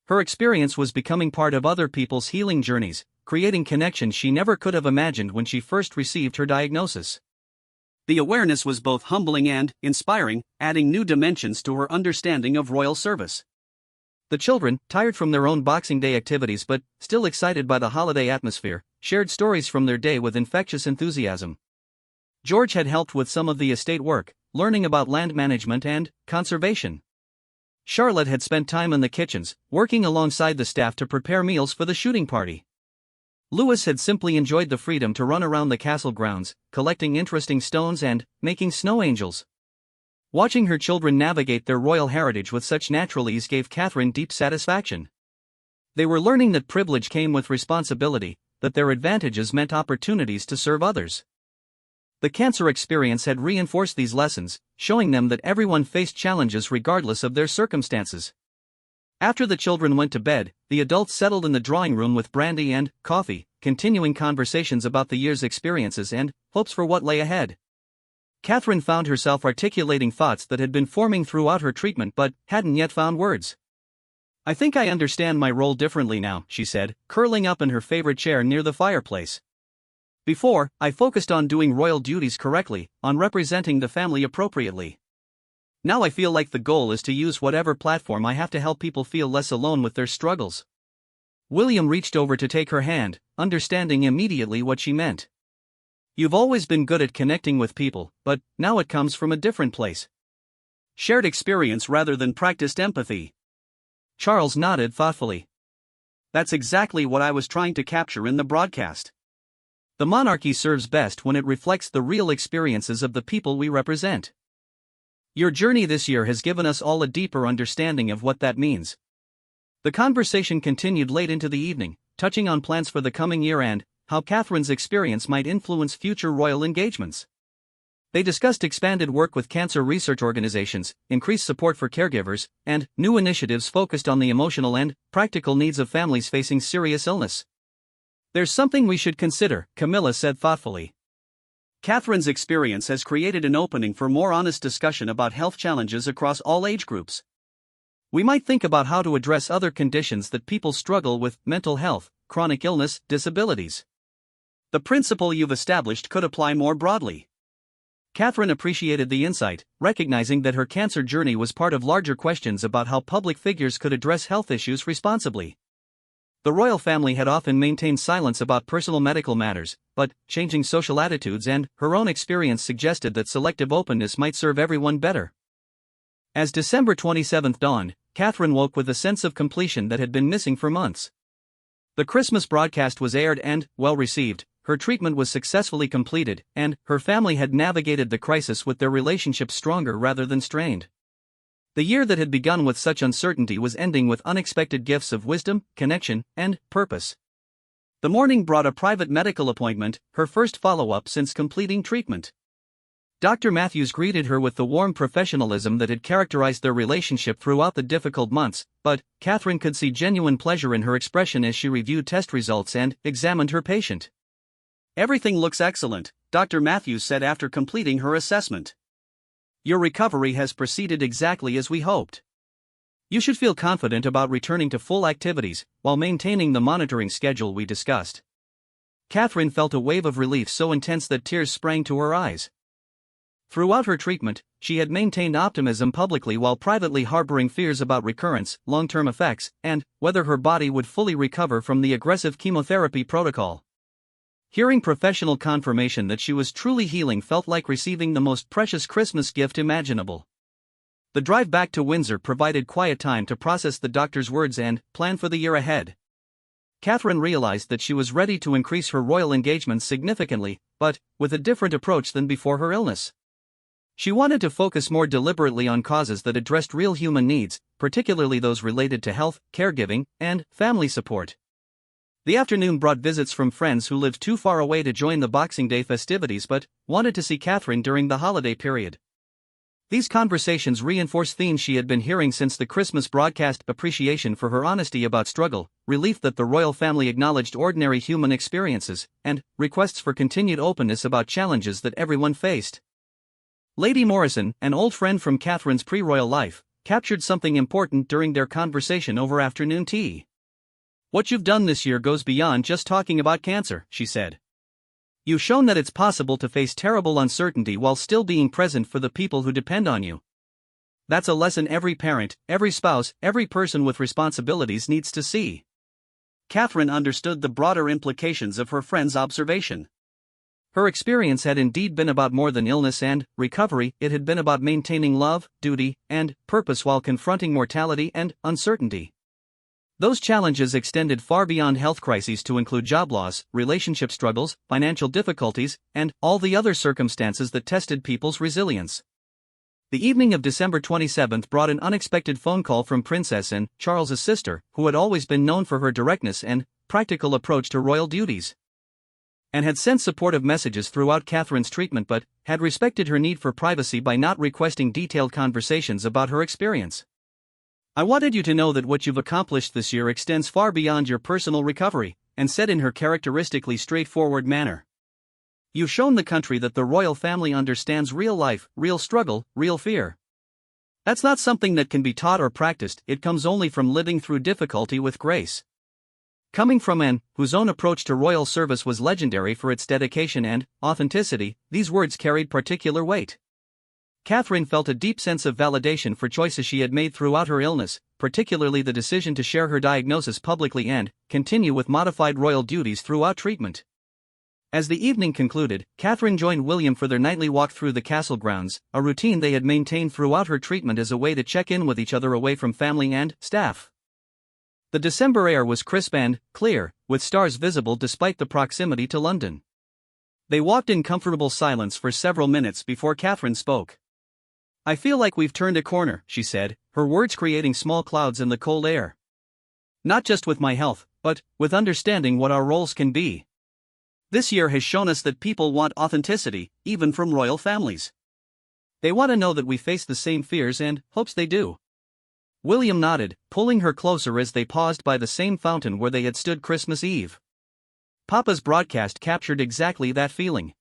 Her experience was becoming part of other people's healing journeys, creating connections she never could have imagined when she first received her diagnosis. The awareness was both humbling and inspiring, adding new dimensions to her understanding of royal service. The children, tired from their own Boxing Day activities but still excited by the holiday atmosphere, shared stories from their day with infectious enthusiasm. George had helped with some of the estate work, learning about land management and conservation. Charlotte had spent time in the kitchens, working alongside the staff to prepare meals for the shooting party. Louis had simply enjoyed the freedom to run around the castle grounds, collecting interesting stones and making snow angels. Watching her children navigate their royal heritage with such natural ease gave Catherine deep satisfaction. They were learning that privilege came with responsibility, that their advantages meant opportunities to serve others. The cancer experience had reinforced these lessons, showing them that everyone faced challenges regardless of their circumstances. After the children went to bed, the adults settled in the drawing room with brandy and coffee, continuing conversations about the year's experiences and hopes for what lay ahead. Catherine found herself articulating thoughts that had been forming throughout her treatment but hadn't yet found words. "I think I understand my role differently now," she said, curling up in her favorite chair near the fireplace. "Before, I focused on doing royal duties correctly, on representing the family appropriately. Now I feel like the goal is to use whatever platform I have to help people feel less alone with their struggles." William reached over to take her hand, understanding immediately what she meant. "You've always been good at connecting with people, but now it comes from a different place. Shared experience rather than practiced empathy." Charles nodded thoughtfully. "That's exactly what I was trying to capture in the broadcast. The monarchy serves best when it reflects the real experiences of the people we represent. Your journey this year has given us all a deeper understanding of what that means." The conversation continued late into the evening, touching on plans for the coming year and how Catherine's experience might influence future royal engagements. They discussed expanded work with cancer research organizations, increased support for caregivers, and new initiatives focused on the emotional and practical needs of families facing serious illness. "There's something we should consider," Camilla said thoughtfully. "Catherine's experience has created an opening for more honest discussion about health challenges across all age groups. We might think about how to address other conditions that people struggle with: mental health, chronic illness, disabilities. The principle you've established could apply more broadly." Catherine appreciated the insight, recognizing that her cancer journey was part of larger questions about how public figures could address health issues responsibly. The royal family had often maintained silence about personal medical matters, but changing social attitudes and her own experience suggested that selective openness might serve everyone better. As December 27th dawned, Catherine woke with a sense of completion that had been missing for months. The Christmas broadcast was aired and well received, her treatment was successfully completed, and her family had navigated the crisis with their relationship stronger rather than strained. The year that had begun with such uncertainty was ending with unexpected gifts of wisdom, connection, and purpose. The morning brought a private medical appointment, her first follow-up since completing treatment. Dr. Matthews greeted her with the warm professionalism that had characterized their relationship throughout the difficult months, but Catherine could see genuine pleasure in her expression as she reviewed test results and examined her patient. "Everything looks excellent," Dr. Matthews said after completing her assessment. "Your recovery has proceeded exactly as we hoped. You should feel confident about returning to full activities, while maintaining the monitoring schedule we discussed." Catherine felt a wave of relief so intense that tears sprang to her eyes. Throughout her treatment, she had maintained optimism publicly while privately harboring fears about recurrence, long-term effects, and whether her body would fully recover from the aggressive chemotherapy protocol. Hearing professional confirmation that she was truly healing felt like receiving the most precious Christmas gift imaginable. The drive back to Windsor provided quiet time to process the doctor's words and plan for the year ahead. Catherine realized that she was ready to increase her royal engagements significantly, but with a different approach than before her illness. She wanted to focus more deliberately on causes that addressed real human needs, particularly those related to health, caregiving, and family support. The afternoon brought visits from friends who lived too far away to join the Boxing Day festivities but wanted to see Catherine during the holiday period. These conversations reinforced themes she had been hearing since the Christmas broadcast: appreciation for her honesty about struggle, relief that the royal family acknowledged ordinary human experiences, and requests for continued openness about challenges that everyone faced. Lady Morrison, an old friend from Catherine's pre-royal life, captured something important during their conversation over afternoon tea. "What you've done this year goes beyond just talking about cancer," she said. You've shown that it's possible to face terrible uncertainty while still being present for the people who depend on you. That's a lesson every parent, every spouse, every person with responsibilities needs to see. Catherine understood the broader implications of her friend's observation. Her experience had indeed been about more than illness and recovery, it had been about maintaining love, duty, and purpose while confronting mortality and uncertainty. Those challenges extended far beyond health crises to include job loss, relationship struggles, financial difficulties, and all the other circumstances that tested people's resilience. The evening of December 27 brought an unexpected phone call from Princess Anne, Charles's sister, who had always been known for her directness and practical approach to royal duties. Anne had sent supportive messages throughout Catherine's treatment but had respected her need for privacy by not requesting detailed conversations about her experience. "I wanted you to know that what you've accomplished this year extends far beyond your personal recovery," Anne said in her characteristically straightforward manner. "You've shown the country that the royal family understands real life, real struggle, real fear. That's not something that can be taught or practiced, it comes only from living through difficulty with grace." Coming from Anne, whose own approach to royal service was legendary for its dedication and authenticity, these words carried particular weight. Catherine felt a deep sense of validation for choices she had made throughout her illness, particularly the decision to share her diagnosis publicly and continue with modified royal duties throughout treatment. As the evening concluded, Catherine joined William for their nightly walk through the castle grounds, a routine they had maintained throughout her treatment as a way to check in with each other away from family and staff. The December air was crisp and clear, with stars visible despite the proximity to London. They walked in comfortable silence for several minutes before Catherine spoke. "I feel like we've turned a corner," she said, her words creating small clouds in the cold air. "Not just with my health, but with understanding what our roles can be. This year has shown us that people want authenticity, even from royal families. They want to know that we face the same fears and hopes they do." William nodded, pulling her closer as they paused by the same fountain where they had stood Christmas Eve. Papa's broadcast captured exactly that feeling.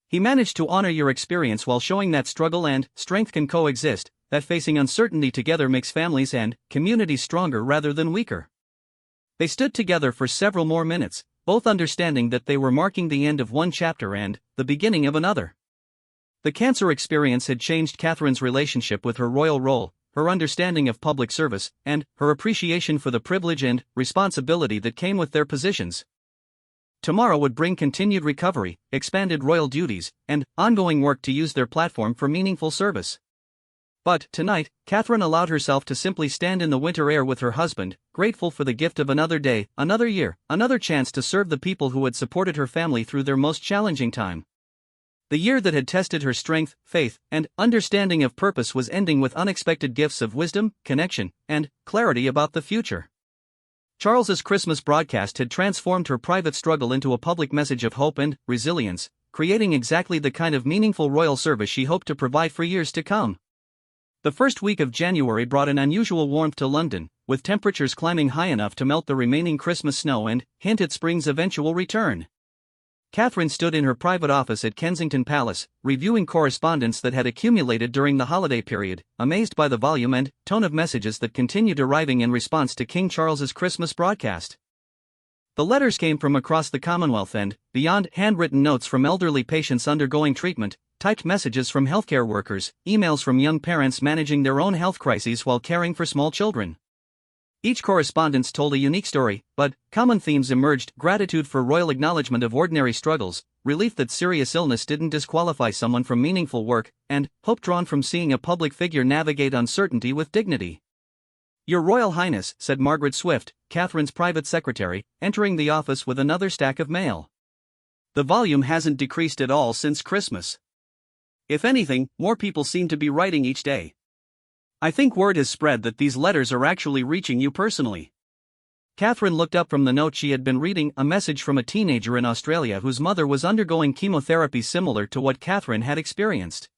He managed to honor your experience while showing that struggle and strength can coexist, that facing uncertainty together makes families and communities stronger rather than weaker. They stood together for several more minutes, both understanding that they were marking the end of one chapter and the beginning of another. The cancer experience had changed Catherine's relationship with her royal role, her understanding of public service, and her appreciation for the privilege and responsibility that came with their positions. Tomorrow would bring continued recovery, expanded royal duties, and ongoing work to use their platform for meaningful service. But tonight, Catherine allowed herself to simply stand in the winter air with her husband, grateful for the gift of another day, another year, another chance to serve the people who had supported her family through their most challenging time. The year that had tested her strength, faith, and understanding of purpose was ending with unexpected gifts of wisdom, connection, and clarity about the future. Charles's Christmas broadcast had transformed her private struggle into a public message of hope and resilience, creating exactly the kind of meaningful royal service she hoped to provide for years to come. The first week of January brought an unusual warmth to London, with temperatures climbing high enough to melt the remaining Christmas snow and hint at spring's eventual return. Catherine stood in her private office at Kensington Palace, reviewing correspondence that had accumulated during the holiday period, amazed by the volume and tone of messages that continued arriving in response to King Charles's Christmas broadcast. The letters came from across the Commonwealth and beyond, handwritten notes from elderly patients undergoing treatment, typed messages from healthcare workers, emails from young parents managing their own health crises while caring for small children. Each correspondence told a unique story, but common themes emerged: gratitude for royal acknowledgement of ordinary struggles, relief that serious illness didn't disqualify someone from meaningful work, and hope drawn from seeing a public figure navigate uncertainty with dignity. "Your Royal Highness," said Margaret Swift, Catherine's private secretary, entering the office with another stack of mail. The volume hasn't decreased at all since Christmas. If anything, more people seem to be writing each day. I think word has spread that these letters are actually reaching you personally. Catherine looked up from the note she had been reading, a message from a teenager in Australia whose mother was undergoing chemotherapy similar to what Catherine had experienced.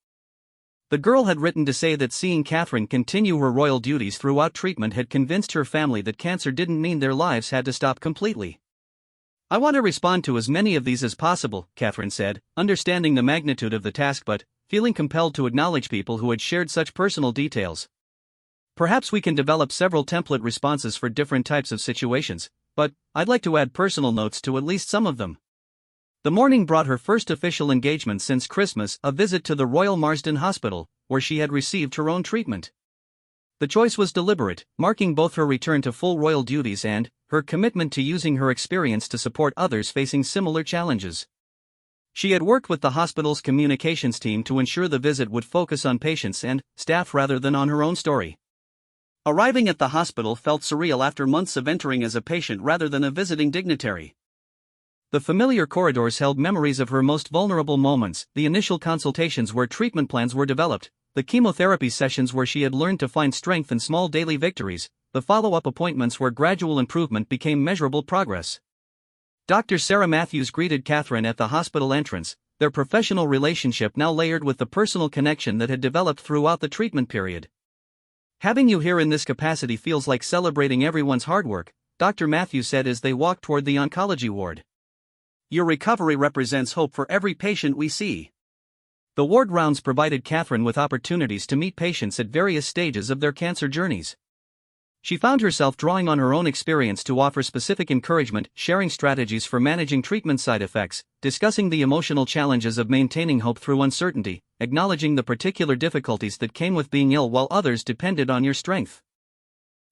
The girl had written to say that seeing Catherine continue her royal duties throughout treatment had convinced her family that cancer didn't mean their lives had to stop completely. "I want to respond to as many of these as possible," Catherine said, understanding the magnitude of the task but feeling compelled to acknowledge people who had shared such personal details. "Perhaps we can develop several template responses for different types of situations, but I'd like to add personal notes to at least some of them." The morning brought her first official engagement since Christmas, a visit to the Royal Marsden Hospital, where she had received her own treatment. The choice was deliberate, marking both her return to full royal duties and her commitment to using her experience to support others facing similar challenges. She had worked with the hospital's communications team to ensure the visit would focus on patients and staff rather than on her own story. Arriving at the hospital felt surreal after months of entering as a patient rather than a visiting dignitary. The familiar corridors held memories of her most vulnerable moments, the initial consultations where treatment plans were developed, the chemotherapy sessions where she had learned to find strength in small daily victories, the follow-up appointments where gradual improvement became measurable progress. Dr. Sarah Matthews greeted Catherine at the hospital entrance, their professional relationship now layered with the personal connection that had developed throughout the treatment period. "Having you here in this capacity feels like celebrating everyone's hard work," Dr. Matthews said as they walked toward the oncology ward. "Your recovery represents hope for every patient we see." The ward rounds provided Catherine with opportunities to meet patients at various stages of their cancer journeys. She found herself drawing on her own experience to offer specific encouragement, sharing strategies for managing treatment side effects, discussing the emotional challenges of maintaining hope through uncertainty, acknowledging the particular difficulties that came with being ill while others depended on your strength.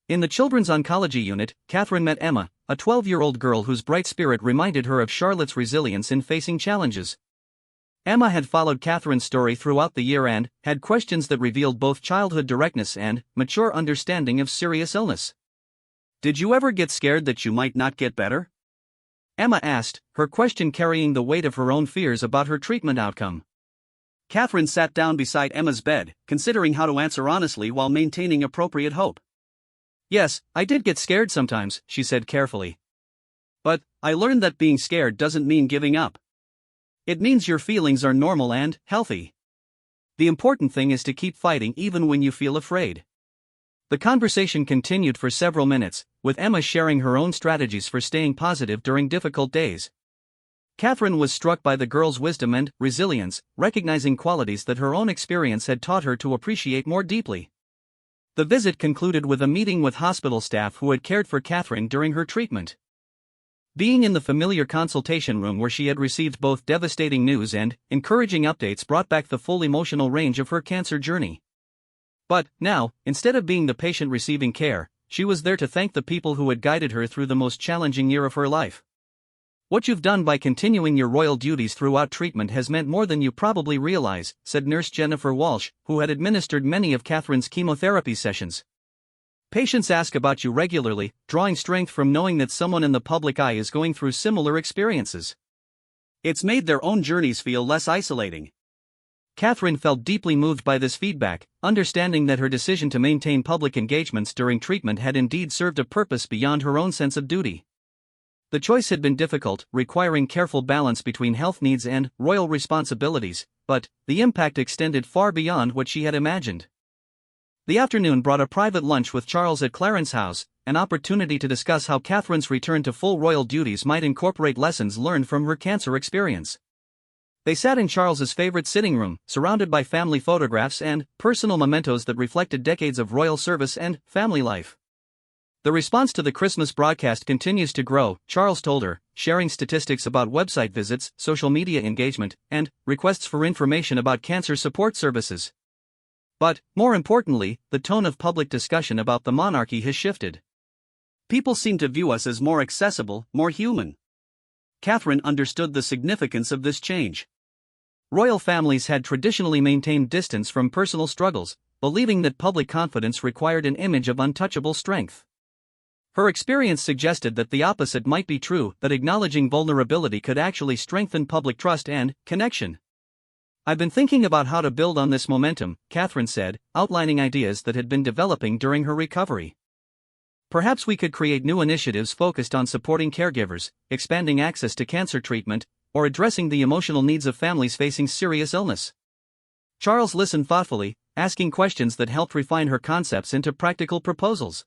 In the children's oncology unit, Catherine met Emma, a 12-year-old girl whose bright spirit reminded her of Charlotte's resilience in facing challenges. Emma had followed Catherine's story throughout the year and had questions that revealed both childhood directness and mature understanding of serious illness. "Did you ever get scared that you might not get better?" Emma asked, her question carrying the weight of her own fears about her treatment outcome. Catherine sat down beside Emma's bed, considering how to answer honestly while maintaining appropriate hope. "Yes, I did get scared sometimes," she said carefully. "But I learned that being scared doesn't mean giving up. It means your feelings are normal and healthy. The important thing is to keep fighting even when you feel afraid." The conversation continued for several minutes, with Emma sharing her own strategies for staying positive during difficult days. Catherine was struck by the girl's wisdom and resilience, recognizing qualities that her own experience had taught her to appreciate more deeply. The visit concluded with a meeting with hospital staff who had cared for Catherine during her treatment. Being in the familiar consultation room where she had received both devastating news and encouraging updates brought back the full emotional range of her cancer journey. But now, instead of being the patient receiving care, she was there to thank the people who had guided her through the most challenging year of her life. "What you've done by continuing your royal duties throughout treatment has meant more than you probably realize," said Nurse Jennifer Walsh, who had administered many of Catherine's chemotherapy sessions. "Patients ask about you regularly, drawing strength from knowing that someone in the public eye is going through similar experiences. It's made their own journeys feel less isolating." Catherine felt deeply moved by this feedback, understanding that her decision to maintain public engagements during treatment had indeed served a purpose beyond her own sense of duty. The choice had been difficult, requiring careful balance between health needs and royal responsibilities, but the impact extended far beyond what she had imagined. The afternoon brought a private lunch with Charles at Clarence House, an opportunity to discuss how Catherine's return to full royal duties might incorporate lessons learned from her cancer experience. They sat in Charles's favorite sitting room, surrounded by family photographs and personal mementos that reflected decades of royal service and family life. "The response to the Christmas broadcast continues to grow," Charles told her, sharing statistics about website visits, social media engagement, and requests for information about cancer support services. "But, more importantly, the tone of public discussion about the monarchy has shifted. People seem to view us as more accessible, more human." Catherine understood the significance of this change. Royal families had traditionally maintained distance from personal struggles, believing that public confidence required an image of untouchable strength. Her experience suggested that the opposite might be true, that acknowledging vulnerability could actually strengthen public trust and connection. "I've been thinking about how to build on this momentum," Catherine said, outlining ideas that had been developing during her recovery. "Perhaps we could create new initiatives focused on supporting caregivers, expanding access to cancer treatment, or addressing the emotional needs of families facing serious illness." Charles listened thoughtfully, asking questions that helped refine her concepts into practical proposals.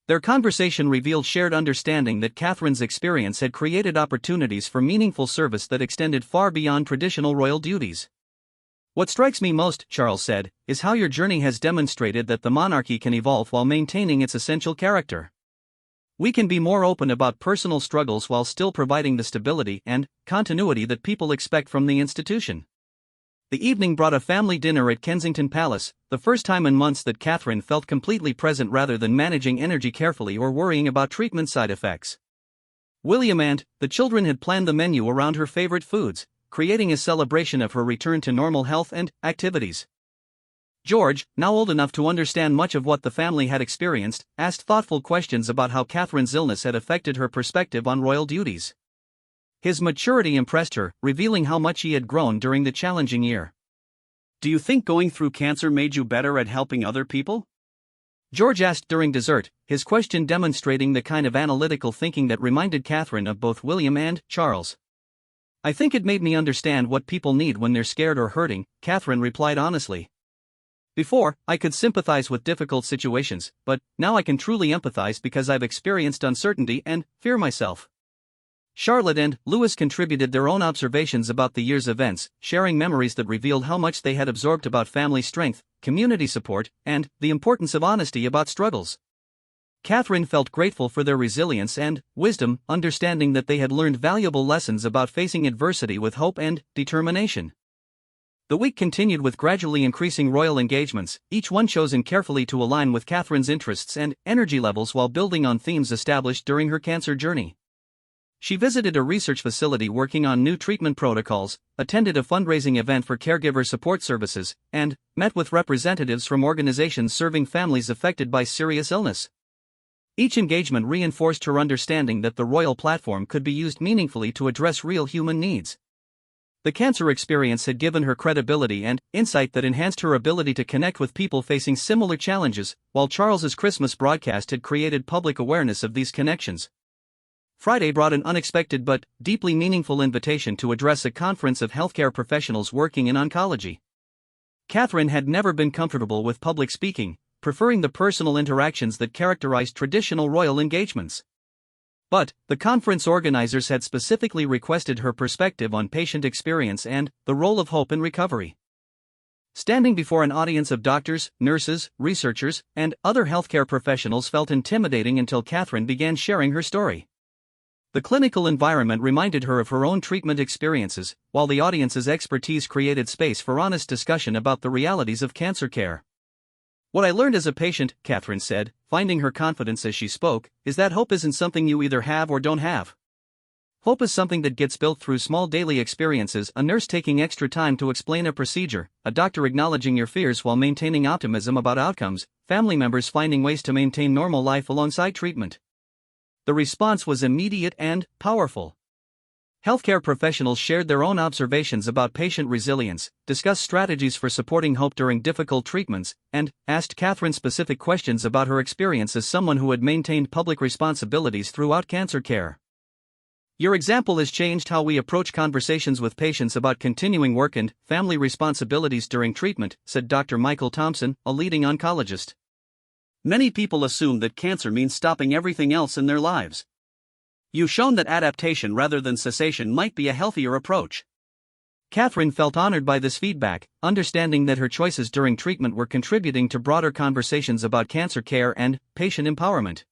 Their conversation revealed shared understanding that Catherine's experience had created opportunities for meaningful service that extended far beyond traditional royal duties. "What strikes me most," Charles said, "is how your journey has demonstrated that the monarchy can evolve while maintaining its essential character. We can be more open about personal struggles while still providing the stability and continuity that people expect from the institution. The evening brought a family dinner at Kensington Palace, the first time in months that Catherine felt completely present rather than managing energy carefully or worrying about treatment side effects. William and the children had planned the menu around her favorite foods, creating a celebration of her return to normal health and activities. George, now old enough to understand much of what the family had experienced, asked thoughtful questions about how Catherine's illness had affected her perspective on royal duties. His maturity impressed her, revealing how much he had grown during the challenging year. Do you think going through cancer made you better at helping other people? George asked during dessert, his question demonstrating the kind of analytical thinking that reminded Catherine of both William and Charles. I think it made me understand what people need when they're scared or hurting, Catherine replied honestly. Before, I could sympathize with difficult situations, but now I can truly empathize because I've experienced uncertainty and fear myself. Charlotte and Louis contributed their own observations about the year's events, sharing memories that revealed how much they had absorbed about family strength, community support, and the importance of honesty about struggles. Catherine felt grateful for their resilience and wisdom, understanding that they had learned valuable lessons about facing adversity with hope and determination. The week continued with gradually increasing royal engagements, each one chosen carefully to align with Catherine's interests and energy levels while building on themes established during her cancer journey. She visited a research facility working on new treatment protocols, attended a fundraising event for caregiver support services, and met with representatives from organizations serving families affected by serious illness. Each engagement reinforced her understanding that the royal platform could be used meaningfully to address real human needs. The cancer experience had given her credibility and insight that enhanced her ability to connect with people facing similar challenges, while Charles's Christmas broadcast had created public awareness of these connections. Friday brought an unexpected but deeply meaningful invitation to address a conference of healthcare professionals working in oncology. Catherine had never been comfortable with public speaking, preferring the personal interactions that characterized traditional royal engagements. But the conference organizers had specifically requested her perspective on patient experience and the role of hope in recovery. Standing before an audience of doctors, nurses, researchers, and other healthcare professionals felt intimidating until Catherine began sharing her story. The clinical environment reminded her of her own treatment experiences, while the audience's expertise created space for honest discussion about the realities of cancer care. What I learned as a patient, Catherine said, finding her confidence as she spoke, is that hope isn't something you either have or don't have. Hope is something that gets built through small daily experiences, a nurse taking extra time to explain a procedure, a doctor acknowledging your fears while maintaining optimism about outcomes, family members finding ways to maintain normal life alongside treatment. The response was immediate and powerful. Healthcare professionals shared their own observations about patient resilience, discussed strategies for supporting hope during difficult treatments, and asked Catherine specific questions about her experience as someone who had maintained public responsibilities throughout cancer care. Your example has changed how we approach conversations with patients about continuing work and family responsibilities during treatment, said Dr. Michael Thompson, a leading oncologist. Many people assume that cancer means stopping everything else in their lives. You've shown that adaptation rather than cessation might be a healthier approach. Catherine felt honored by this feedback, understanding that her choices during treatment were contributing to broader conversations about cancer care and patient empowerment.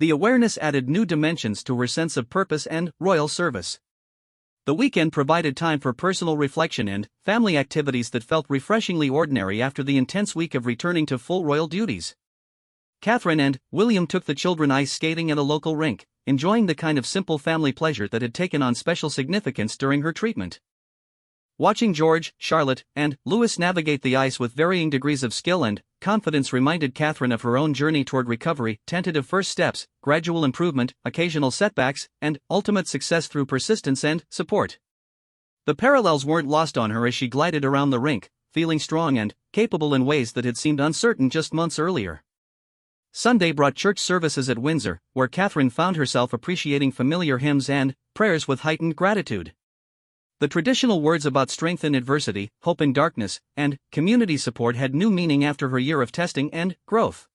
The awareness added new dimensions to her sense of purpose and royal service. The weekend provided time for personal reflection and family activities that felt refreshingly ordinary after the intense week of returning to full royal duties. Catherine and William took the children ice skating at a local rink, enjoying the kind of simple family pleasure that had taken on special significance during her treatment. Watching George, Charlotte, and Louis navigate the ice with varying degrees of skill and confidence reminded Catherine of her own journey toward recovery, tentative first steps, gradual improvement, occasional setbacks, and ultimate success through persistence and support. The parallels weren't lost on her as she glided around the rink, feeling strong and capable in ways that had seemed uncertain just months earlier. Sunday brought church services at Windsor, where Catherine found herself appreciating familiar hymns and prayers with heightened gratitude. The traditional words about strength in adversity, hope in darkness, and community support had new meaning after her year of testing and growth.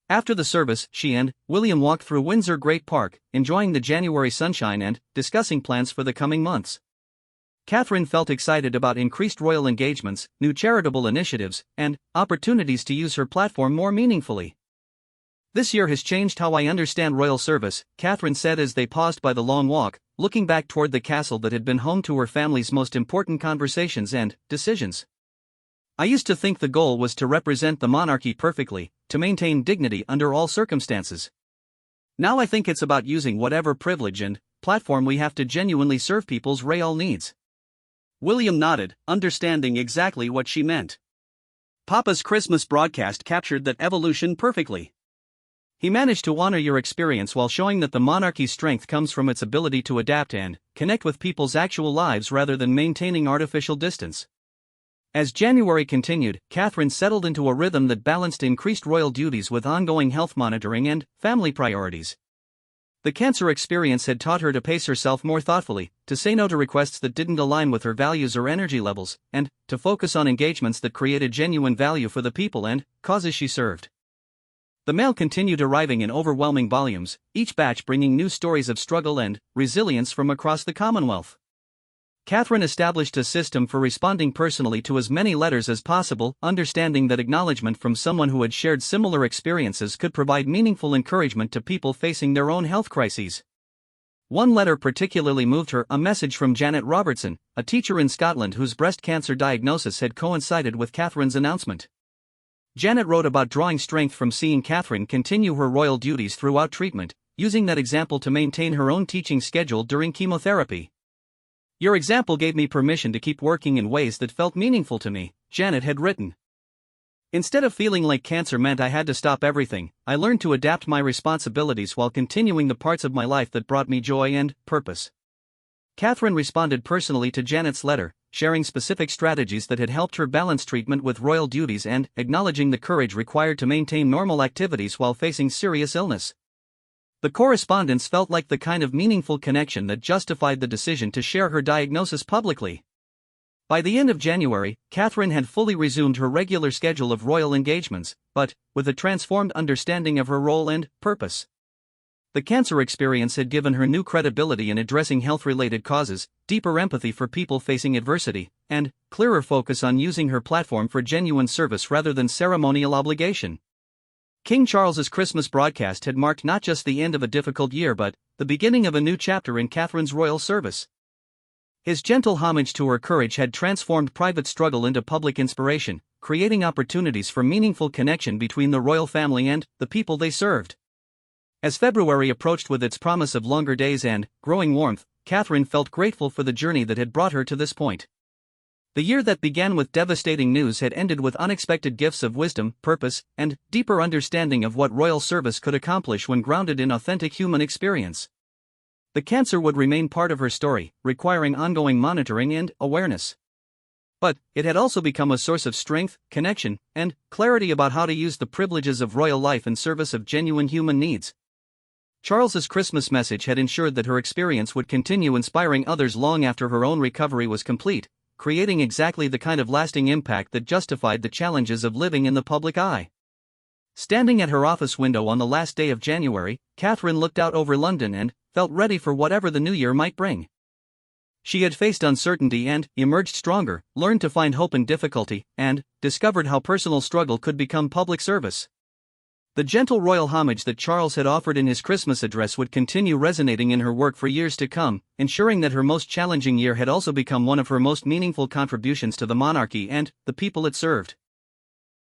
After the service, she and William walked through Windsor Great Park, enjoying the January sunshine and discussing plans for the coming months. Catherine felt excited about increased royal engagements, new charitable initiatives, and opportunities to use her platform more meaningfully. This year has changed how I understand royal service, Catherine said as they paused by the long walk, looking back toward the castle that had been home to her family's most important conversations and decisions. I used to think the goal was to represent the monarchy perfectly, to maintain dignity under all circumstances. Now I think it's about using whatever privilege and platform we have to genuinely serve people's real needs. William nodded, understanding exactly what she meant. Papa's Christmas broadcast captured that evolution perfectly. He managed to honor your experience while showing that the monarchy's strength comes from its ability to adapt and connect with people's actual lives rather than maintaining artificial distance. As January continued, Catherine settled into a rhythm that balanced increased royal duties with ongoing health monitoring and family priorities. The cancer experience had taught her to pace herself more thoughtfully, to say no to requests that didn't align with her values or energy levels, and to focus on engagements that created genuine value for the people and causes she served. The mail continued arriving in overwhelming volumes, each batch bringing new stories of struggle and resilience from across the Commonwealth. Catherine established a system for responding personally to as many letters as possible, understanding that acknowledgement from someone who had shared similar experiences could provide meaningful encouragement to people facing their own health crises. One letter particularly moved her, a message from Janet Robertson, a teacher in Scotland whose breast cancer diagnosis had coincided with Catherine's announcement. Janet wrote about drawing strength from seeing Catherine continue her royal duties throughout treatment, using that example to maintain her own teaching schedule during chemotherapy. Your example gave me permission to keep working in ways that felt meaningful to me, Janet had written. Instead of feeling like cancer meant I had to stop everything, I learned to adapt my responsibilities while continuing the parts of my life that brought me joy and purpose. Catherine responded personally to Janet's letter, sharing specific strategies that had helped her balance treatment with royal duties and acknowledging the courage required to maintain normal activities while facing serious illness. The correspondence felt like the kind of meaningful connection that justified the decision to share her diagnosis publicly. By the end of January, Catherine had fully resumed her regular schedule of royal engagements, but with a transformed understanding of her role and purpose. The cancer experience had given her new credibility in addressing health-related causes, deeper empathy for people facing adversity, and clearer focus on using her platform for genuine service rather than ceremonial obligation. King Charles's Christmas broadcast had marked not just the end of a difficult year but the beginning of a new chapter in Catherine's royal service. His gentle homage to her courage had transformed private struggle into public inspiration, creating opportunities for meaningful connection between the royal family and the people they served. As February approached with its promise of longer days and growing warmth, Catherine felt grateful for the journey that had brought her to this point. The year that began with devastating news had ended with unexpected gifts of wisdom, purpose, and deeper understanding of what royal service could accomplish when grounded in authentic human experience. The cancer would remain part of her story, requiring ongoing monitoring and awareness. But it had also become a source of strength, connection, and clarity about how to use the privileges of royal life in service of genuine human needs. Charles's Christmas message had ensured that her experience would continue inspiring others long after her own recovery was complete, creating exactly the kind of lasting impact that justified the challenges of living in the public eye. Standing at her office window on the last day of January, Catherine looked out over London and felt ready for whatever the new year might bring. She had faced uncertainty and emerged stronger, learned to find hope in difficulty, and discovered how personal struggle could become public service. The gentle royal homage that Charles had offered in his Christmas address would continue resonating in her work for years to come, ensuring that her most challenging year had also become one of her most meaningful contributions to the monarchy and the people it served.